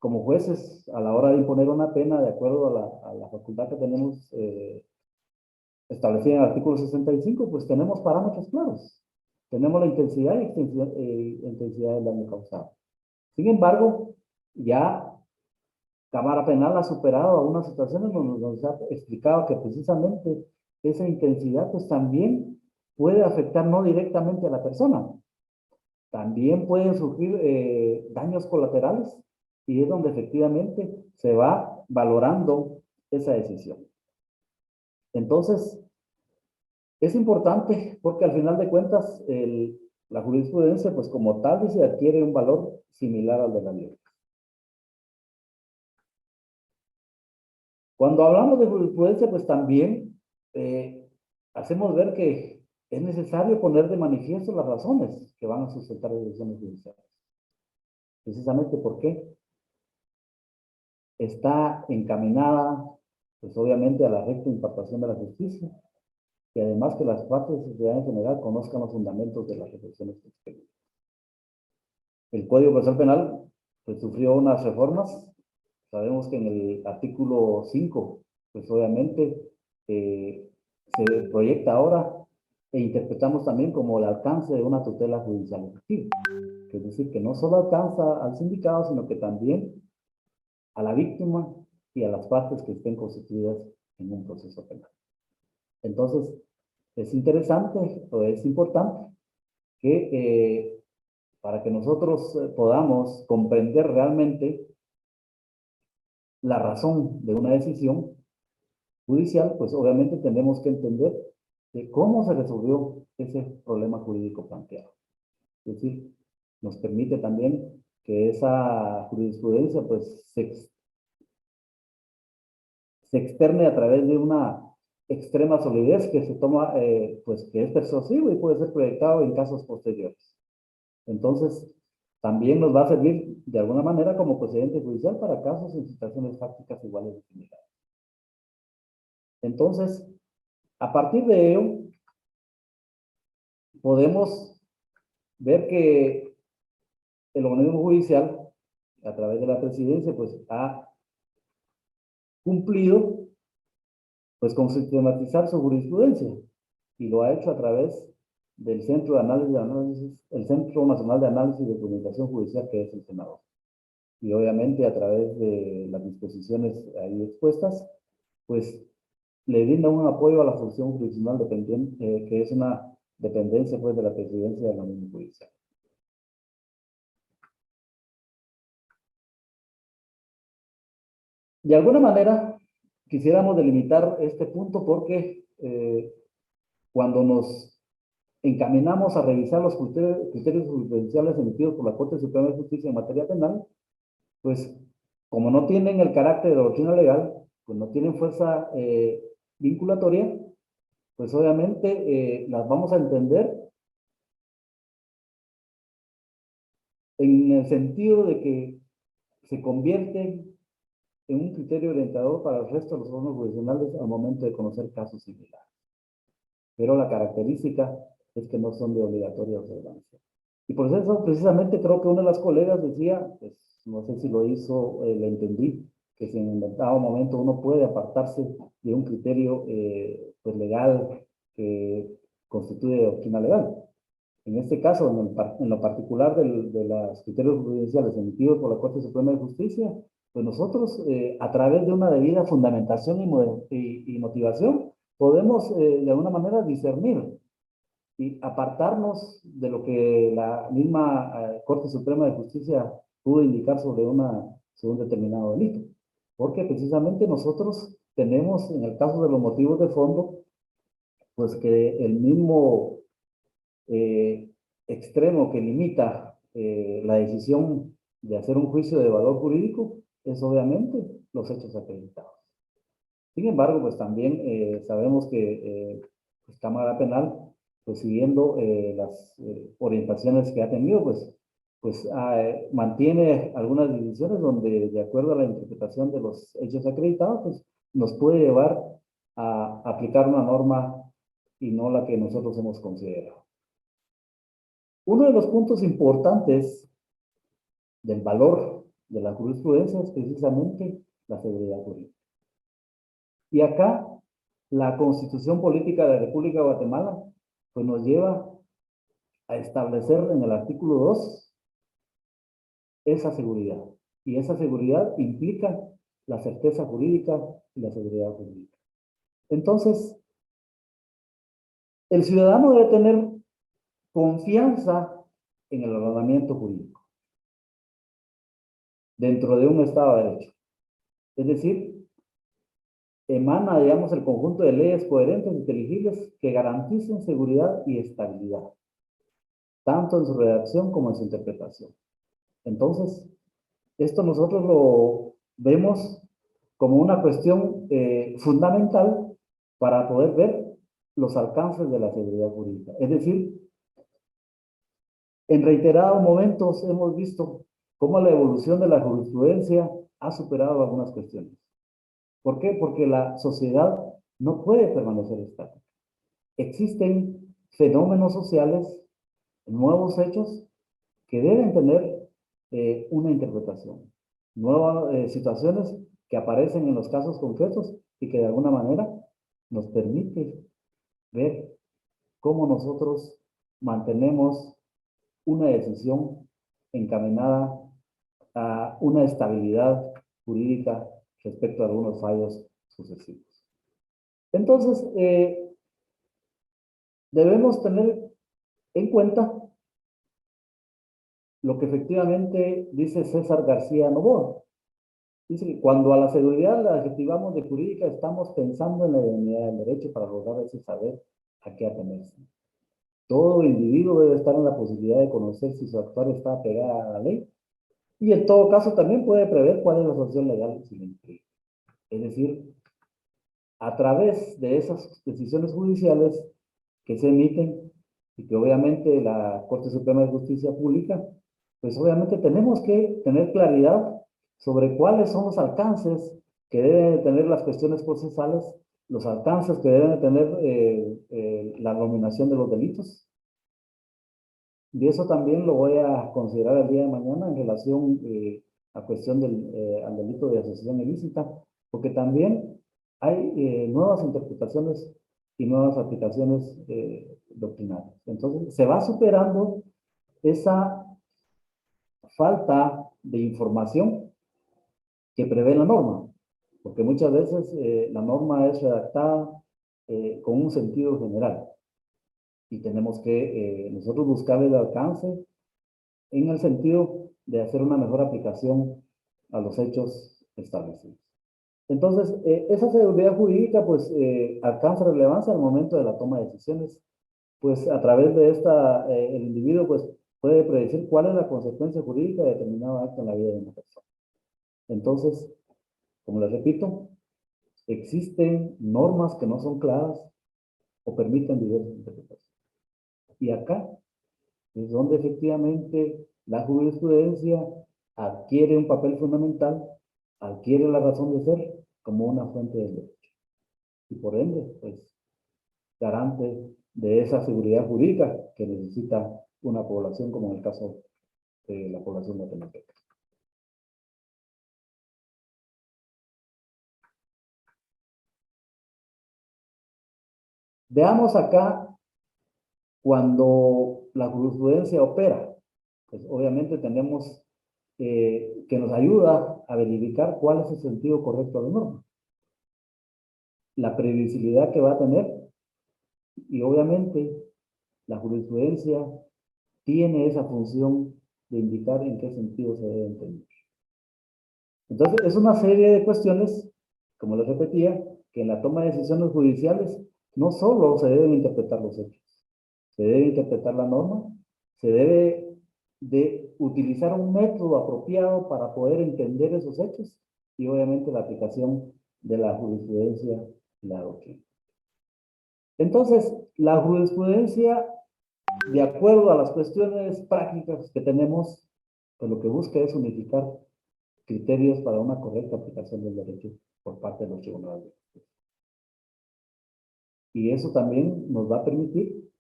como jueces, a la hora de imponer una pena, de acuerdo a la facultad que tenemos establecida en el artículo 65, pues tenemos parámetros claros. Tenemos la intensidad y intensidad del daño causado. Sin embargo, ya Cámara Penal ha superado algunas situaciones donde nos ha explicado que precisamente esa intensidad pues también puede afectar no directamente a la persona. También pueden surgir daños colaterales y es donde efectivamente se va valorando esa decisión. Entonces, es importante porque al final de cuentas la jurisprudencia pues como tal dice adquiere un valor similar al de la ley. Cuando hablamos de jurisprudencia, pues también hacemos ver que es necesario poner de manifiesto las razones que van a sustentar las decisiones judiciales. Precisamente porque está encaminada, pues obviamente a la recta impartación de la justicia, y además que las partes de la sociedad en general conozcan los fundamentos de las reflexiones que experimenten. El Código Procesal Penal pues sufrió unas reformas. Sabemos que en el artículo 5, pues obviamente se proyecta ahora e interpretamos también como el alcance de una tutela judicial efectiva. Es decir, que no solo alcanza al sindicado, sino que también a la víctima y a las partes que estén constituidas en un proceso penal. Entonces, es interesante o es importante que para que nosotros podamos comprender realmente la razón de una decisión judicial, pues obviamente tenemos que entender de cómo se resolvió ese problema jurídico planteado. Es decir, nos permite también que esa jurisprudencia pues se externe a través de una extrema solidez que se toma, pues que es persuasivo y puede ser proyectado en casos posteriores. Entonces, también nos va a servir de alguna manera como precedente judicial para casos en situaciones fácticas iguales o similares. Entonces, a partir de ello, podemos ver que el organismo judicial, a través de la presidencia, pues ha cumplido pues con sistematizar su jurisprudencia y lo ha hecho a través del Centro de Análisis, el Centro Nacional de Análisis y Documentación Judicial, que es el Senado. Y obviamente a través de las disposiciones ahí expuestas, pues le brinda un apoyo a la función jurisdiccional dependiente, que es una dependencia pues de la presidencia de la misma judicial. De alguna manera, quisiéramos delimitar este punto porque cuando nos encaminamos a revisar los criterios jurisprudenciales emitidos por la Corte Suprema de Justicia en materia penal, pues como no tienen el carácter de doctrina legal, pues no tienen fuerza vinculatoria, pues obviamente las vamos a entender en el sentido de que se convierten en un criterio orientador para el resto de los órganos jurisdiccionales al momento de conocer casos similares. Pero la característica es que no son de obligatoria observancia. Y por eso precisamente creo que una de las colegas decía, pues no sé si lo hizo, le entendí, que si en dado momento uno puede apartarse de un criterio pues legal que constituye doctrina legal. En este caso, en lo particular de los criterios jurisprudenciales emitidos por la Corte Suprema de Justicia, pues nosotros, a través de una debida fundamentación y motivación, podemos de alguna manera discernir y apartarnos de lo que la misma Corte Suprema de Justicia pudo indicar sobre un determinado delito. Porque precisamente nosotros tenemos, en el caso de los motivos de fondo, pues que el mismo extremo que limita la decisión de hacer un juicio de valor jurídico es obviamente los hechos acreditados. Sin embargo, pues también sabemos que pues, Cámara Penal, pues siguiendo las orientaciones que ha tenido, pues mantiene algunas decisiones donde, de acuerdo a la interpretación de los hechos acreditados, pues nos puede llevar a aplicar una norma y no la que nosotros hemos considerado. Uno de los puntos importantes del valor de la jurisprudencia es precisamente la seguridad jurídica. Y acá, la Constitución Política de la República de Guatemala, pues nos lleva a establecer en el artículo 2 esa seguridad. Y esa seguridad implica la certeza jurídica y la seguridad jurídica. Entonces, el ciudadano debe tener confianza en el ordenamiento jurídico dentro de un Estado de Derecho. Es decir, emana, digamos, el conjunto de leyes coherentes e inteligibles que garanticen seguridad y estabilidad, tanto en su redacción como en su interpretación. Entonces, esto nosotros lo vemos como una cuestión fundamental para poder ver los alcances de la seguridad jurídica. Es decir, en reiterados momentos hemos visto cómo la evolución de la jurisprudencia ha superado algunas cuestiones. ¿Por qué? Porque la sociedad no puede permanecer estática. Existen fenómenos sociales, nuevos hechos, que deben tener una interpretación. Nuevas situaciones que aparecen en los casos concretos y que de alguna manera nos permite ver cómo nosotros mantenemos una decisión encaminada a una estabilidad jurídica respecto a algunos fallos sucesivos. Entonces, debemos tener en cuenta lo que efectivamente dice César García Novoa. Dice que cuando a la seguridad la adjetivamos de jurídica, estamos pensando en la idoneidad del derecho para lograr ese saber a qué atenerse. Todo individuo debe estar en la posibilidad de conocer si su actuar está apegada a la ley y en todo caso también puede prever cuál es la sanción legal si le implica. Es decir, a través de esas decisiones judiciales que se emiten y que obviamente la Corte Suprema de Justicia publica, pues obviamente tenemos que tener claridad sobre cuáles son los alcances que deben tener las cuestiones procesales, los alcances que deben tener la nominación de los delitos. Y eso también lo voy a considerar el día de mañana en relación a cuestión al delito de asociación ilícita, porque también hay nuevas interpretaciones y nuevas aplicaciones doctrinales. Entonces, se va superando esa falta de información que prevé la norma, porque muchas veces la norma es redactada con un sentido general y tenemos que nosotros buscar el alcance en el sentido de hacer una mejor aplicación a los hechos establecidos. Entonces, esa seguridad jurídica pues alcanza relevancia al momento de la toma de decisiones, pues a través de esta, el individuo pues puede predecir cuál es la consecuencia jurídica de determinado acto en la vida de una persona. Entonces, como les repito, existen normas que no son claras o permiten diversas interpretaciones. Y acá es donde efectivamente la jurisprudencia adquiere un papel fundamental, adquiere la razón de ser como una fuente del derecho. Y por ende, pues, garante de esa seguridad jurídica que necesita una población como en el caso de la población guatemalteca. Veamos acá cuando la jurisprudencia opera, pues obviamente tenemos que nos ayuda a verificar cuál es el sentido correcto de la norma, la previsibilidad que va a tener y obviamente la jurisprudencia tiene esa función de indicar en qué sentido se debe entender. Entonces es una serie de cuestiones, como les repetía, que en la toma de decisiones judiciales no solo se deben interpretar los hechos, se debe interpretar la norma, se debe de utilizar un método apropiado para poder entender esos hechos y obviamente la aplicación de la jurisprudencia y la doctrina. Entonces, la jurisprudencia, de acuerdo a las cuestiones prácticas que tenemos, pues lo que busca es unificar criterios para una correcta aplicación del derecho por parte de los tribunales de justicia. Y eso también nos va a permitir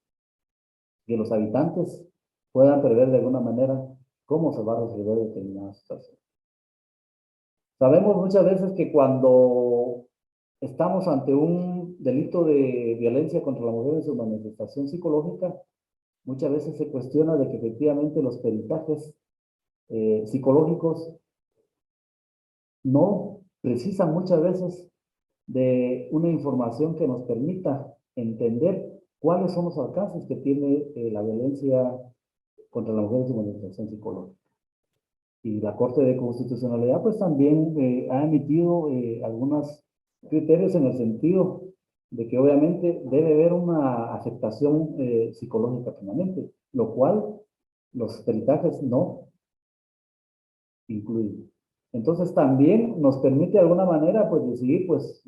que los habitantes puedan prever de alguna manera cómo se va a resolver determinada situación. Sabemos muchas veces que cuando estamos ante un delito de violencia contra la mujer en su manifestación psicológica, muchas veces se cuestiona de que efectivamente los peritajes psicológicos no precisan muchas veces de una información que nos permita entender cuáles son los alcances que tiene la violencia contra la mujer en su manifestación psicológica. Y la Corte de Constitucionalidad pues también ha emitido algunos criterios en el sentido de que obviamente debe haber una afectación psicológica permanente, lo cual los peritajes no incluyen. Entonces también nos permite de alguna manera pues decidir pues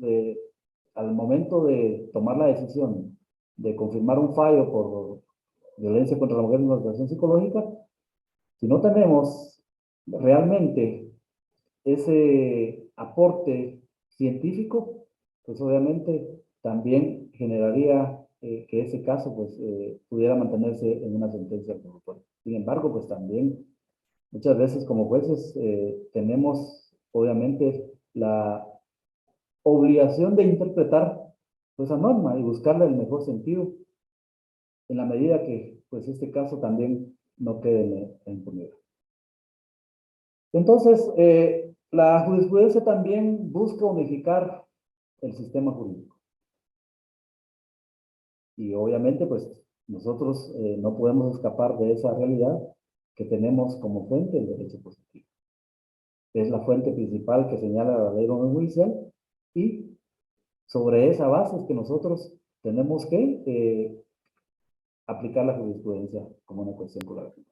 al momento de tomar la decisión de confirmar un fallo por violencia contra la mujer en la situación psicológica, si no tenemos realmente ese aporte científico, pues obviamente también generaría que ese caso pues pudiera mantenerse en una sentencia absolutoria. Sin embargo, pues también muchas veces como jueces tenemos obviamente la obligación de interpretar pues, esa norma y buscarle el mejor sentido en la medida que pues este caso también no quede en impunidad. Entonces, la jurisprudencia también busca unificar el sistema jurídico. Y obviamente, pues, nosotros no podemos escapar de esa realidad que tenemos como fuente el derecho positivo. Es la fuente principal que señala la ley orden judicial y sobre esa base es que nosotros tenemos que aplicar la jurisprudencia como una cuestión colateral.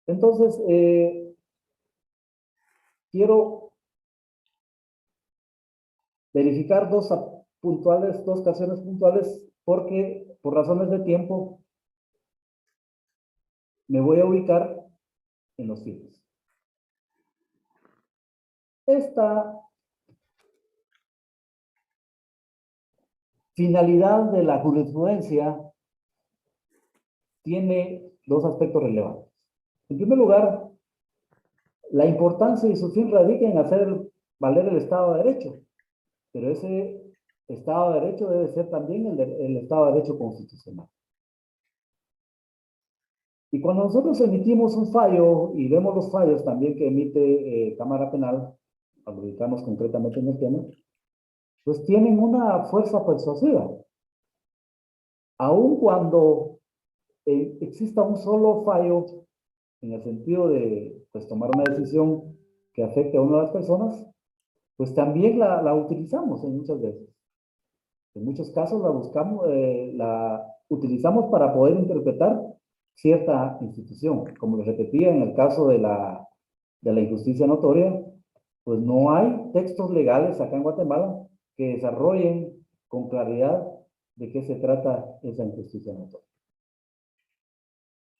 Entonces, quiero verificar dos ocasiones puntuales, porque por razones de tiempo me voy a ubicar en los tiempos. Esta finalidad de la jurisprudencia tiene dos aspectos relevantes. En primer lugar, la importancia y su fin radica en hacer valer el Estado de Derecho, pero ese Estado de Derecho debe ser también el Estado de Derecho constitucional. Y cuando nosotros emitimos un fallo y vemos los fallos también que emite Cámara Penal, cuando ubicamos concretamente en el tema, pues tienen una fuerza persuasiva. Aun cuando exista un solo fallo, en el sentido de pues, tomar una decisión que afecte a una de las personas, pues también la utilizamos en muchas veces. En muchos casos la utilizamos para poder interpretar cierta institución. Como les repetía, en el caso de la injusticia notoria, pues no hay textos legales acá en Guatemala que desarrollen con claridad de qué se trata esa injusticia notoria.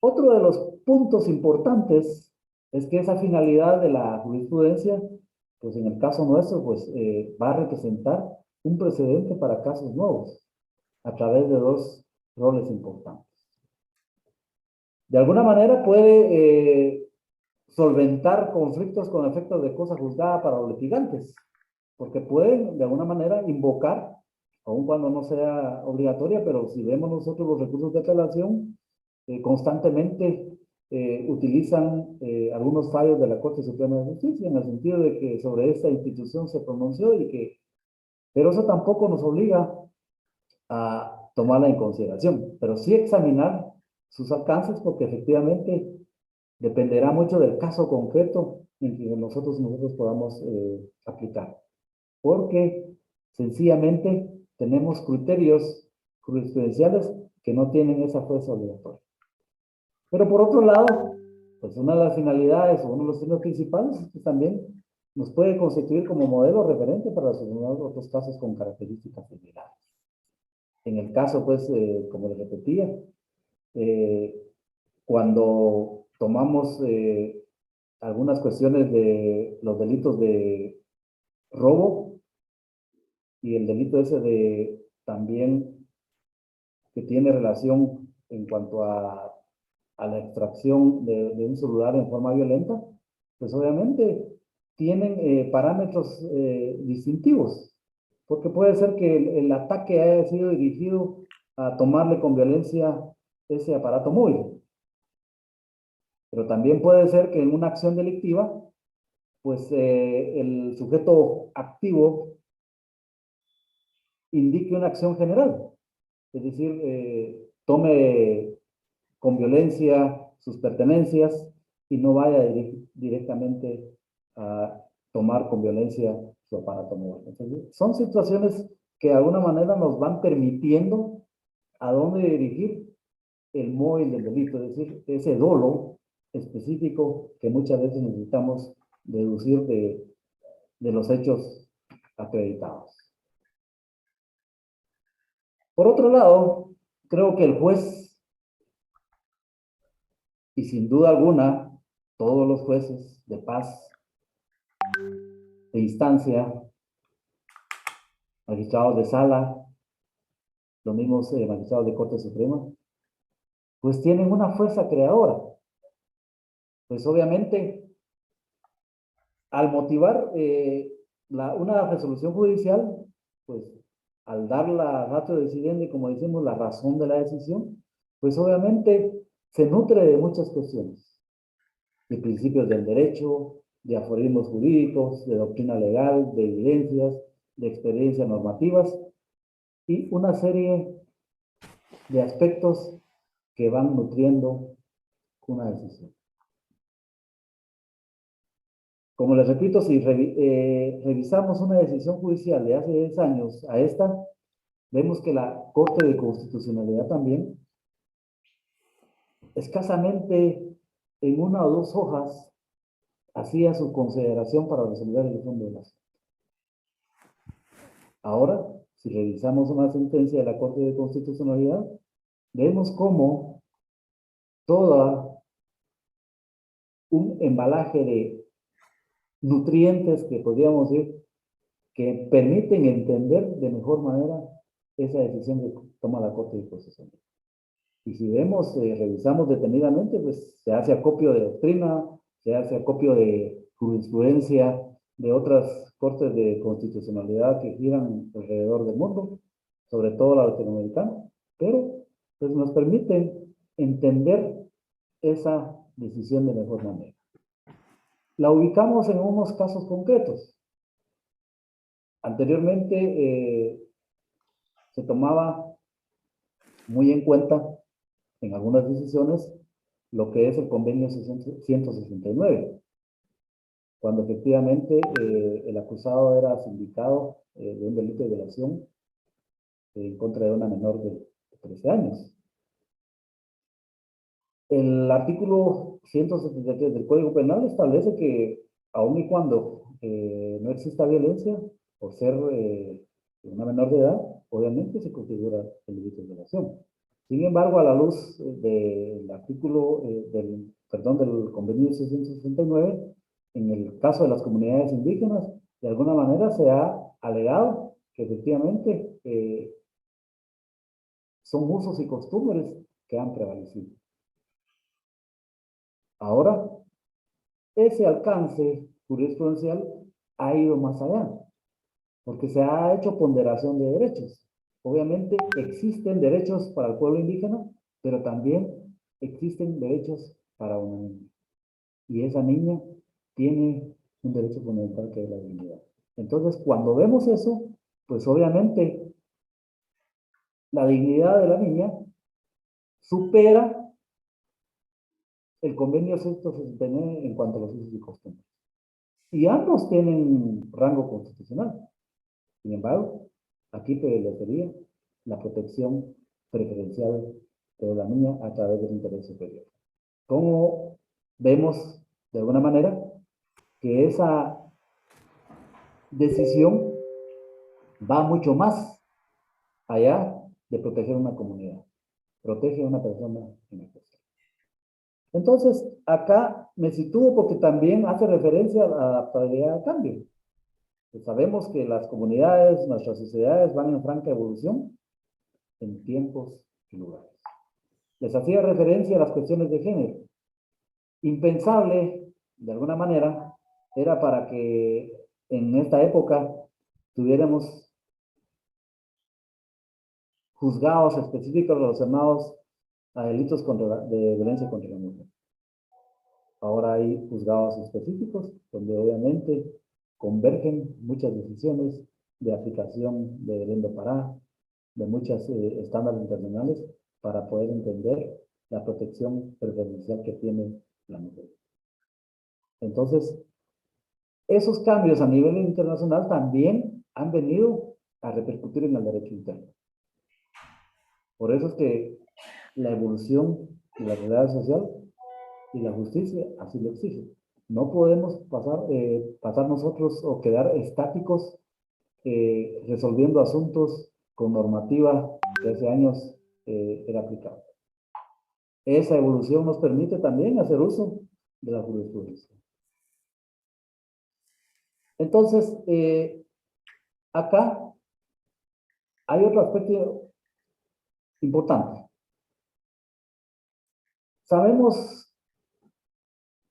Otro de los puntos importantes es que esa finalidad de la jurisprudencia, pues en el caso nuestro, pues va a representar un precedente para casos nuevos a través de dos roles importantes. De alguna manera puede solventar conflictos con efectos de cosa juzgada para los litigantes, porque pueden de alguna manera invocar, aun cuando no sea obligatoria, pero si vemos nosotros los recursos de apelación, constantemente utilizan algunos fallos de la Corte Suprema de Justicia en el sentido de que sobre esta institución se pronunció pero eso tampoco nos obliga a tomarla en consideración, pero sí examinar sus alcances porque efectivamente dependerá mucho del caso concreto en que nosotros podamos aplicar, porque sencillamente tenemos criterios jurisprudenciales que no tienen esa fuerza obligatoria. Pero por otro lado, pues una de las finalidades o uno de los fines principales es que también nos puede constituir como modelo referente para resolver otros casos con características similares. En el caso, pues, como les repetía, cuando tomamos algunas cuestiones de los delitos de robo y el delito ese de también que tiene relación en cuanto a la extracción de un celular en forma violenta, pues obviamente tienen parámetros distintivos, porque puede ser que el ataque haya sido dirigido a tomarle con violencia ese aparato móvil, pero también puede ser que en una acción delictiva, pues el sujeto activo indique una acción general, es decir, tome con violencia sus pertenencias y no vaya directamente a tomar con violencia su aparato móvil. Entonces, son situaciones que de alguna manera nos van permitiendo a dónde dirigir el móvil del delito, es decir, ese dolo específico que muchas veces necesitamos deducir de los hechos acreditados. Por otro lado, creo que el juez, y sin duda alguna, todos los jueces de paz, de instancia, magistrados de sala, los mismos magistrados de Corte Suprema, pues tienen una fuerza creadora. Pues obviamente, al motivar una resolución judicial, pues al dar la ratio decidendi, como decimos, la razón de la decisión, pues obviamente se nutre de muchas cuestiones, de principios del derecho, de aforismos jurídicos, de doctrina legal, de evidencias, de experiencias normativas y una serie de aspectos que van nutriendo una decisión. Como les repito, si revisamos una decisión judicial de hace 10 años a esta, vemos que la Corte de Constitucionalidad también, escasamente en una o dos hojas, hacía su consideración para resolver el fondo de las. Ahora, si revisamos una sentencia de la Corte de Constitucionalidad, vemos cómo todo un embalaje de nutrientes que podríamos decir que permiten entender de mejor manera esa decisión que toma la Corte de Constitucionalidad. Y si vemos, revisamos detenidamente, pues se hace acopio de doctrina, se hace acopio de jurisprudencia de otras cortes de constitucionalidad que giran alrededor del mundo, sobre todo la latinoamericana, pero pues nos permiten entender esa decisión de mejor manera. La ubicamos en unos casos concretos. Anteriormente se tomaba muy en cuenta en algunas decisiones lo que es el convenio 169, cuando efectivamente el acusado era sindicado de un delito de violación en contra de una menor de 13 años. El artículo 173 del Código Penal establece que aun y cuando no exista violencia, por ser una menor de edad, obviamente se configura el delito de violación. Sin embargo, a la luz del artículo, del convenio 669, en el caso de las comunidades indígenas, de alguna manera se ha alegado que efectivamente son usos y costumbres que han prevalecido. Ahora, ese alcance jurisprudencial ha ido más allá, porque se ha hecho ponderación de derechos. Obviamente existen derechos para el pueblo indígena, pero también existen derechos para una niña. Y esa niña tiene un derecho fundamental que es la dignidad. Entonces, cuando vemos eso, pues obviamente la dignidad de la niña supera el convenio 169 en cuanto a los usos y costumbres. Y ambos tienen rango constitucional. Sin embargo, aquí prevalecería la protección preferencial de la niña a través del interés superior. ¿Cómo vemos, de alguna manera, que esa decisión va mucho más allá de proteger una comunidad. Protege a una persona en la cuestión. Entonces, acá me sitúo porque también hace referencia a la adaptabilidad al cambio. Pues sabemos que las comunidades, nuestras sociedades van en franca evolución en tiempos y lugares. Les hacía referencia a las cuestiones de género. Impensable, de alguna manera, era para que en esta época tuviéramos juzgados específicos relacionados a delitos de violencia contra la mujer. Ahora hay juzgados específicos donde obviamente convergen muchas decisiones de aplicación de Belén do Pará, de muchos estándares internacionales para poder entender la protección preferencial que tiene la mujer. Entonces, esos cambios a nivel internacional también han venido a repercutir en el derecho interno. Por eso es que la evolución de la realidad social y la justicia así lo exige. No podemos pasar nosotros o quedar estáticos resolviendo asuntos con normativa que hace años era aplicable. Esa evolución nos permite también hacer uso de la jurisprudencia. Entonces, acá hay otro aspecto importante. Sabemos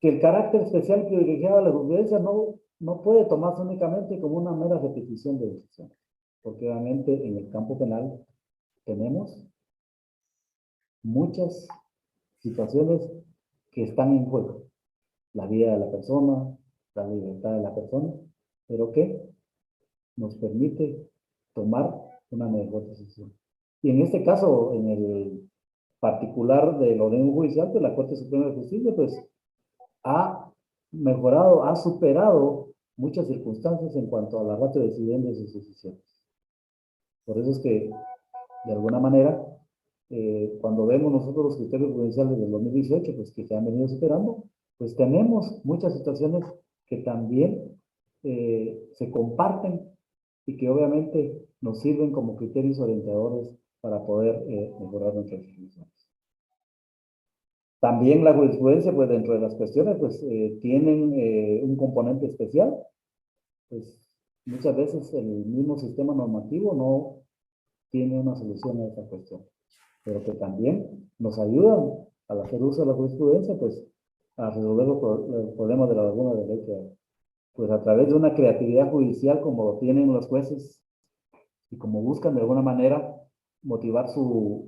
que el carácter especial privilegiado de la jurisprudencia no puede tomarse únicamente como una mera repetición de decisiones, porque obviamente en el campo penal tenemos muchas situaciones que están en juego. La vida de la persona, la libertad de la persona, pero que nos permite tomar una mejor decisión. Y en este caso, en el particular del orden judicial, pues la Corte Suprema de Justicia, pues ha mejorado, ha superado muchas circunstancias en cuanto a la ratio de decisiones de sus decisiones. Por eso es que, de alguna manera, cuando vemos nosotros los criterios judiciales del 2018, pues que se han venido superando, pues tenemos muchas situaciones que también se comparten y que obviamente nos sirven como criterios orientadores para poder mejorar nuestras decisiones. También la jurisprudencia, pues dentro de las cuestiones, pues tienen un componente especial, pues muchas veces el mismo sistema normativo no tiene una solución a esa cuestión, pero que también nos ayudan al hacer uso de la jurisprudencia, pues a resolver los problemas de la laguna de derecho, pues a través de una creatividad judicial como lo tienen los jueces y como buscan de alguna manera motivar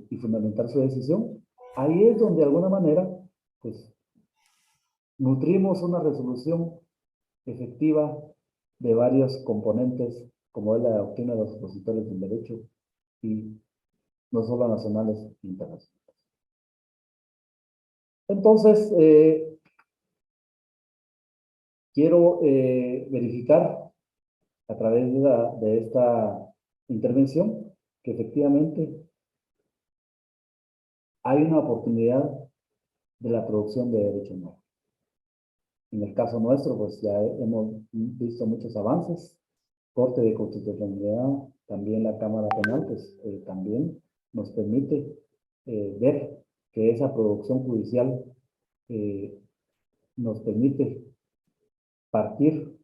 y fundamentar su decisión. Ahí es donde de alguna manera, pues, nutrimos una resolución efectiva de varios componentes, como es la doctrina de los opositores del derecho, y no solo nacionales e internacionales. Entonces, quiero verificar a través de esta intervención que efectivamente hay una oportunidad de la producción de derechos nuevos. En el caso nuestro, pues ya hemos visto muchos avances. Corte de Constitucionalidad, también la Cámara Penal, pues también nos permite ver que esa producción judicial nos permite partir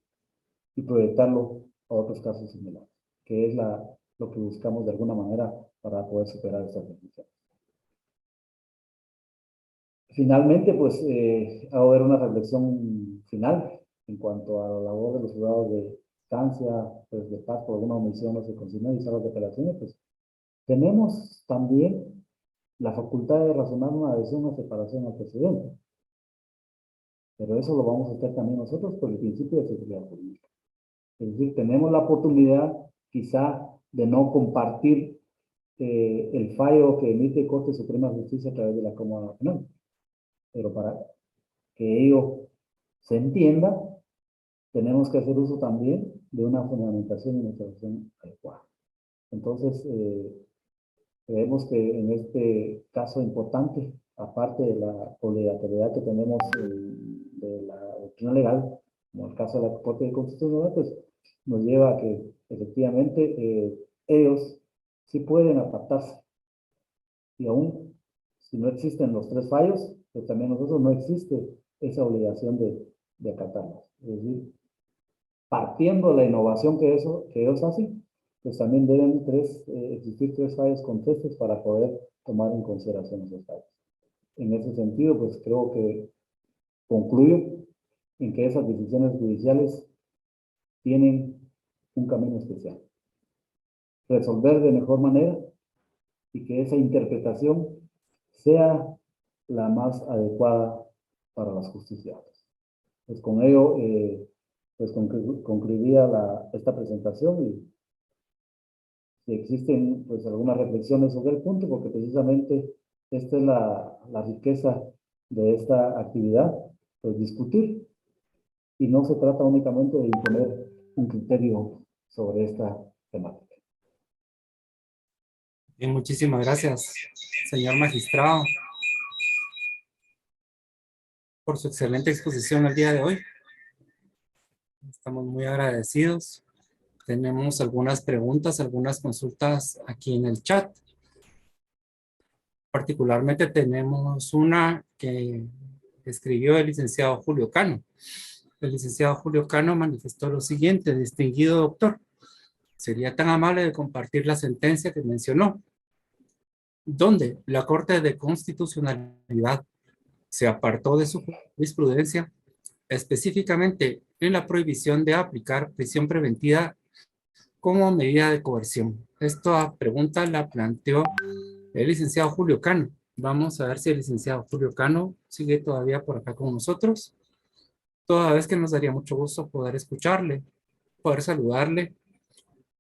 y proyectarlo a otros casos similares, que es lo que buscamos de alguna manera para poder superar estas definiciones. Finalmente, pues, va a haber una reflexión final en cuanto a la labor de los juzgados de instancia, pues, de paz por alguna omisión no se consignó y salas de apelaciones, pues, tenemos también la facultad de razonar una adhesión o separación al precedente. Pero eso lo vamos a hacer también nosotros por el principio de seguridad jurídica. Es decir, tenemos la oportunidad, quizá, de no compartir el fallo que emite Corte Suprema de Justicia a través de la Cámara Penal. Pero para que ello se entienda, tenemos que hacer uso también de una fundamentación y una interpretación adecuada. Entonces, creemos que en este caso importante, aparte de la obligatoriedad que tenemos de la doctrina legal, como el caso de la Corte Constitucional, pues nos lleva a que efectivamente ellos sí pueden apartarse. Y aún si no existen los 3 fallos, pues también nosotros no existe esa obligación de acatarlos. Es decir, partiendo de la innovación que ellos hacen, pues también deben existir 3 fallos contextos para poder tomar en consideración esos fallos. En ese sentido, pues creo que concluyo en que esas decisiones judiciales tienen un camino especial. Resolver de mejor manera y que esa interpretación sea la más adecuada para los justiciables. Pues con ello, pues concluiría esta presentación y si existen pues algunas reflexiones sobre el punto, porque precisamente esta es la riqueza de esta actividad, pues discutir, y no se trata únicamente de imponer un criterio sobre esta temática. Bien, muchísimas gracias, señor magistrado, por su excelente exposición el día de hoy. Estamos muy agradecidos. Tenemos algunas preguntas, algunas consultas aquí en el chat. Particularmente tenemos una que escribió el licenciado Julio Cano. El licenciado Julio Cano manifestó lo siguiente: distinguido doctor, ¿sería tan amable de compartir la sentencia que mencionó, donde la Corte de Constitucionalidad se apartó de su jurisprudencia, específicamente en la prohibición de aplicar prisión preventiva como medida de coerción? Esta pregunta la planteó el licenciado Julio Cano. Vamos a ver si el licenciado Julio Cano sigue todavía por acá con nosotros. Toda vez que nos daría mucho gusto poder escucharle, poder saludarle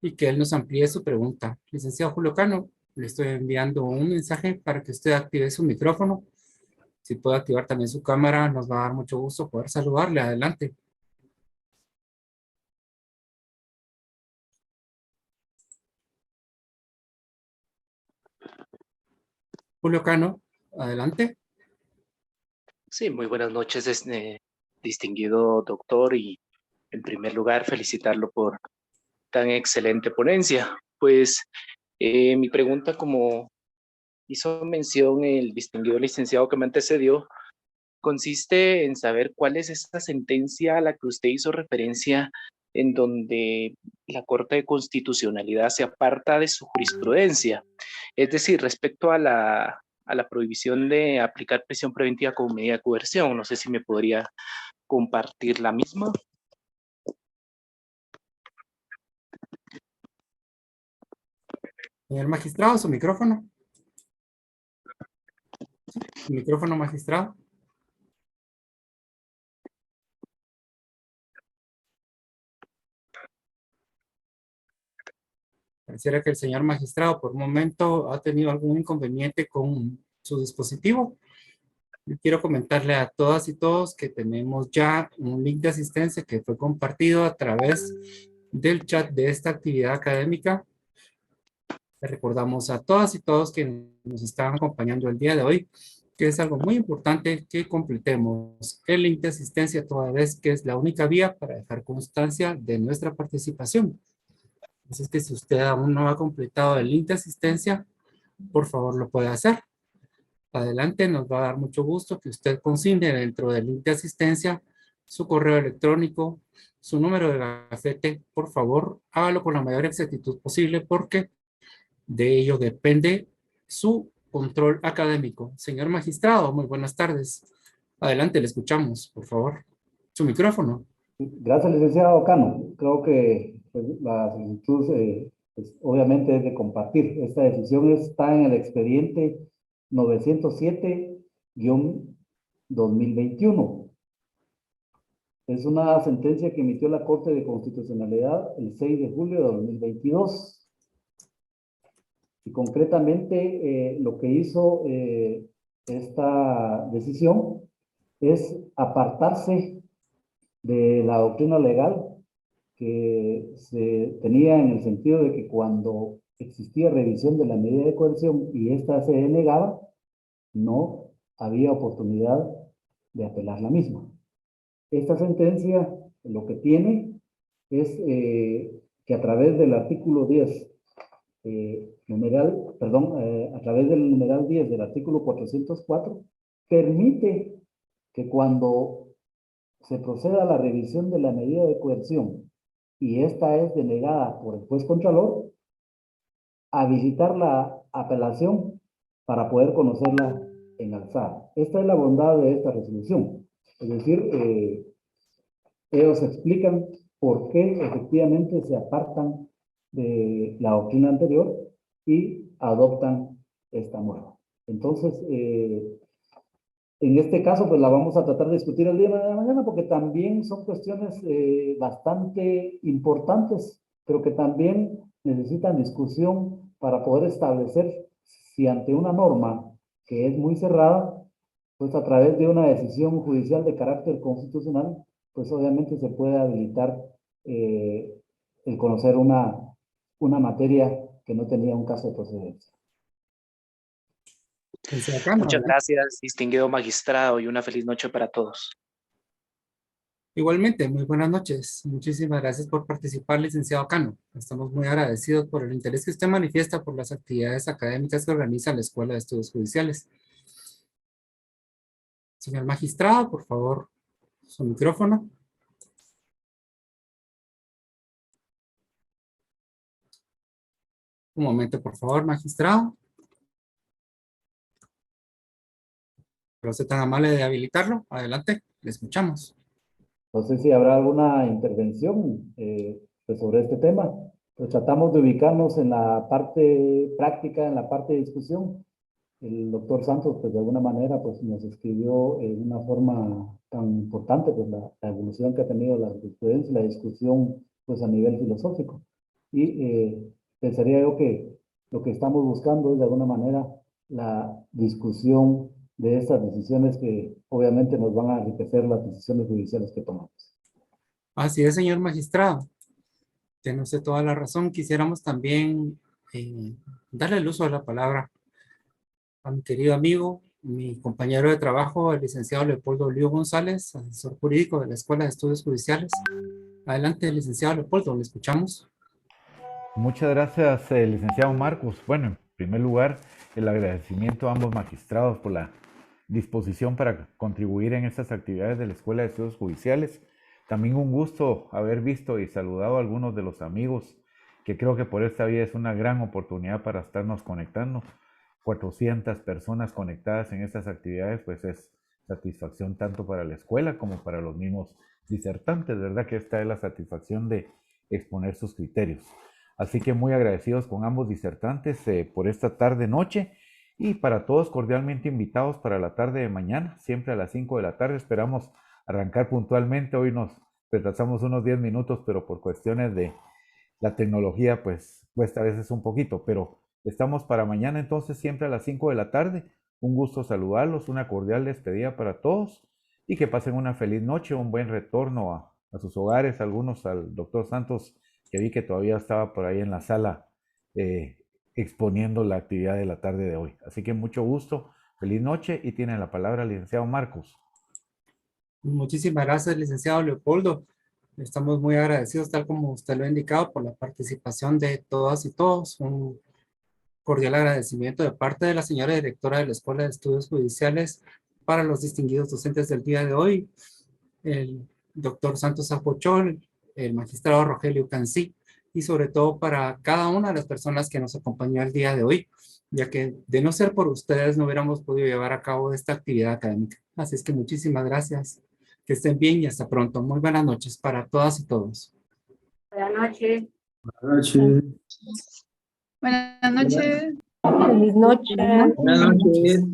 y que él nos amplíe su pregunta. Licenciado Julio Cano, le estoy enviando un mensaje para que usted active su micrófono. Si puede activar también su cámara, nos va a dar mucho gusto poder saludarle. Adelante. Julio Cano, adelante. Sí, muy buenas noches, distinguido doctor, y en primer lugar felicitarlo por tan excelente ponencia. Pues mi pregunta, como hizo mención el distinguido licenciado que me antecedió, consiste en saber cuál es esta sentencia a la que usted hizo referencia en donde la Corte de Constitucionalidad se aparta de su jurisprudencia. Es decir, respecto a la prohibición de aplicar prisión preventiva como medida de coerción. No sé si me podría compartir la misma. Señor magistrado, su micrófono. Su micrófono, magistrado. Pareciera que el señor magistrado por un momento ha tenido algún inconveniente con su dispositivo. Yo quiero comentarle a todas y todos que tenemos ya un link de asistencia que fue compartido a través del chat de esta actividad académica. Le recordamos a todas y todos que nos están acompañando el día de hoy que es algo muy importante que completemos el link de asistencia, toda vez que es la única vía para dejar constancia de nuestra participación. Así es que si usted aún no ha completado el link de asistencia, por favor lo puede hacer. Adelante, nos va a dar mucho gusto que usted consigne dentro del link de asistencia su correo electrónico, su número de gafete. Por favor, hágalo con la mayor exactitud posible porque de ello depende su control académico. Señor magistrado, muy buenas tardes. Adelante, le escuchamos, por favor. Su micrófono. Gracias, licenciado Cano. Creo que pues, la solicitud pues, obviamente es de compartir. Esta decisión está en el expediente 907-2021. Es una sentencia que emitió la Corte de Constitucionalidad el 6 de julio de 2022. Y concretamente lo que hizo esta decisión es apartarse de la doctrina legal que se tenía en el sentido de que cuando existía revisión de la medida de coerción y ésta se denegaba, no había oportunidad de apelar la misma. Esta sentencia lo que tiene es que a través del artículo 10, a través del numeral 10 del artículo 404, permite que cuando se proceda a la revisión de la medida de coerción y esta es denegada por el juez contralor, habilitar la apelación para poder conocerla en alzada. Esta es la bondad de esta resolución. Es decir, ellos explican por qué efectivamente se apartan de la doctrina anterior y adoptan esta nueva. Entonces, en este caso, pues la vamos a tratar de discutir el día de mañana porque también son cuestiones bastante importantes, pero que también necesitan discusión para poder establecer si ante una norma que es muy cerrada, pues a través de una decisión judicial de carácter constitucional, pues obviamente se puede habilitar el conocer una materia que no tenía un caso de procedencia. Muchas gracias, distinguido magistrado, y una feliz noche para todos. Igualmente, muy buenas noches. Muchísimas gracias por participar, licenciado Cano. Estamos muy agradecidos por el interés que usted manifiesta por las actividades académicas que organiza la Escuela de Estudios Judiciales. Señor magistrado, por favor, su micrófono. Un momento, por favor, magistrado. Pero usted tan amable de habilitarlo. Adelante, le escuchamos. No sé si habrá alguna intervención pues sobre este tema. Pues tratamos de ubicarnos en la parte práctica, en la parte de discusión. El doctor Santos, pues de alguna manera, pues nos escribió en una forma tan importante, pues la evolución que ha tenido la jurisprudencia y la discusión, pues a nivel filosófico. Y pensaría yo que lo que estamos buscando es de alguna manera la discusión de estas decisiones que obviamente nos van a enriquecer las decisiones judiciales que tomamos. Así es, señor magistrado. Tiene usted toda la razón. Quisiéramos también darle el uso de la palabra a mi querido amigo, mi compañero de trabajo, el licenciado Leopoldo Lío González, asesor jurídico de la Escuela de Estudios Judiciales. Adelante, licenciado Leopoldo, le escuchamos. Muchas gracias, licenciado Marcos. Bueno, en primer lugar, el agradecimiento a ambos magistrados por la disposición para contribuir en estas actividades de la Escuela de Estudios Judiciales. También un gusto haber visto y saludado a algunos de los amigos que creo que por esta vía es una gran oportunidad para estarnos conectando. 400 personas conectadas en estas actividades, pues es satisfacción tanto para la escuela como para los mismos disertantes, ¿verdad? Que esta es la satisfacción de exponer sus criterios. Así que muy agradecidos con ambos disertantes por esta tarde-noche y para todos cordialmente invitados para la tarde de mañana, siempre a las 5 de la tarde. Esperamos arrancar puntualmente. Hoy nos retrasamos unos 10 minutos, pero por cuestiones de la tecnología, pues cuesta a veces un poquito, pero estamos para mañana entonces siempre a las 5 de la tarde. Un gusto saludarlos, una cordial despedida para todos y que pasen una feliz noche, un buen retorno a sus hogares, algunos al doctor Santos, que vi que todavía estaba por ahí en la sala exponiendo la actividad de la tarde de hoy. Así que mucho gusto, feliz noche y tiene la palabra el licenciado Marcos. Muchísimas gracias, licenciado Leopoldo. Estamos muy agradecidos, tal como usted lo ha indicado, por la participación de todas y todos. Un cordial agradecimiento de parte de la señora directora de la Escuela de Estudios Judiciales para los distinguidos docentes del día de hoy, el doctor Santos Apochol, el magistrado Rogelio Cancí, y sobre todo para cada una de las personas que nos acompañó el día de hoy, ya que de no ser por ustedes no hubiéramos podido llevar a cabo esta actividad académica. Así es que muchísimas gracias. Que estén bien y hasta pronto. Muy buenas noches para todas y todos. Buenas noches. Buenas noches. Buenas noches. Feliz noche. Buenas noches.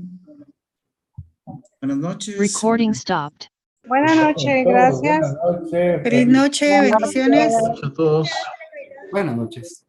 Buenas noches. Recording stopped. Buenas noches, gracias. Buenas noches. Feliz noche, bendiciones. Buenas noches a todos. Buenas noches.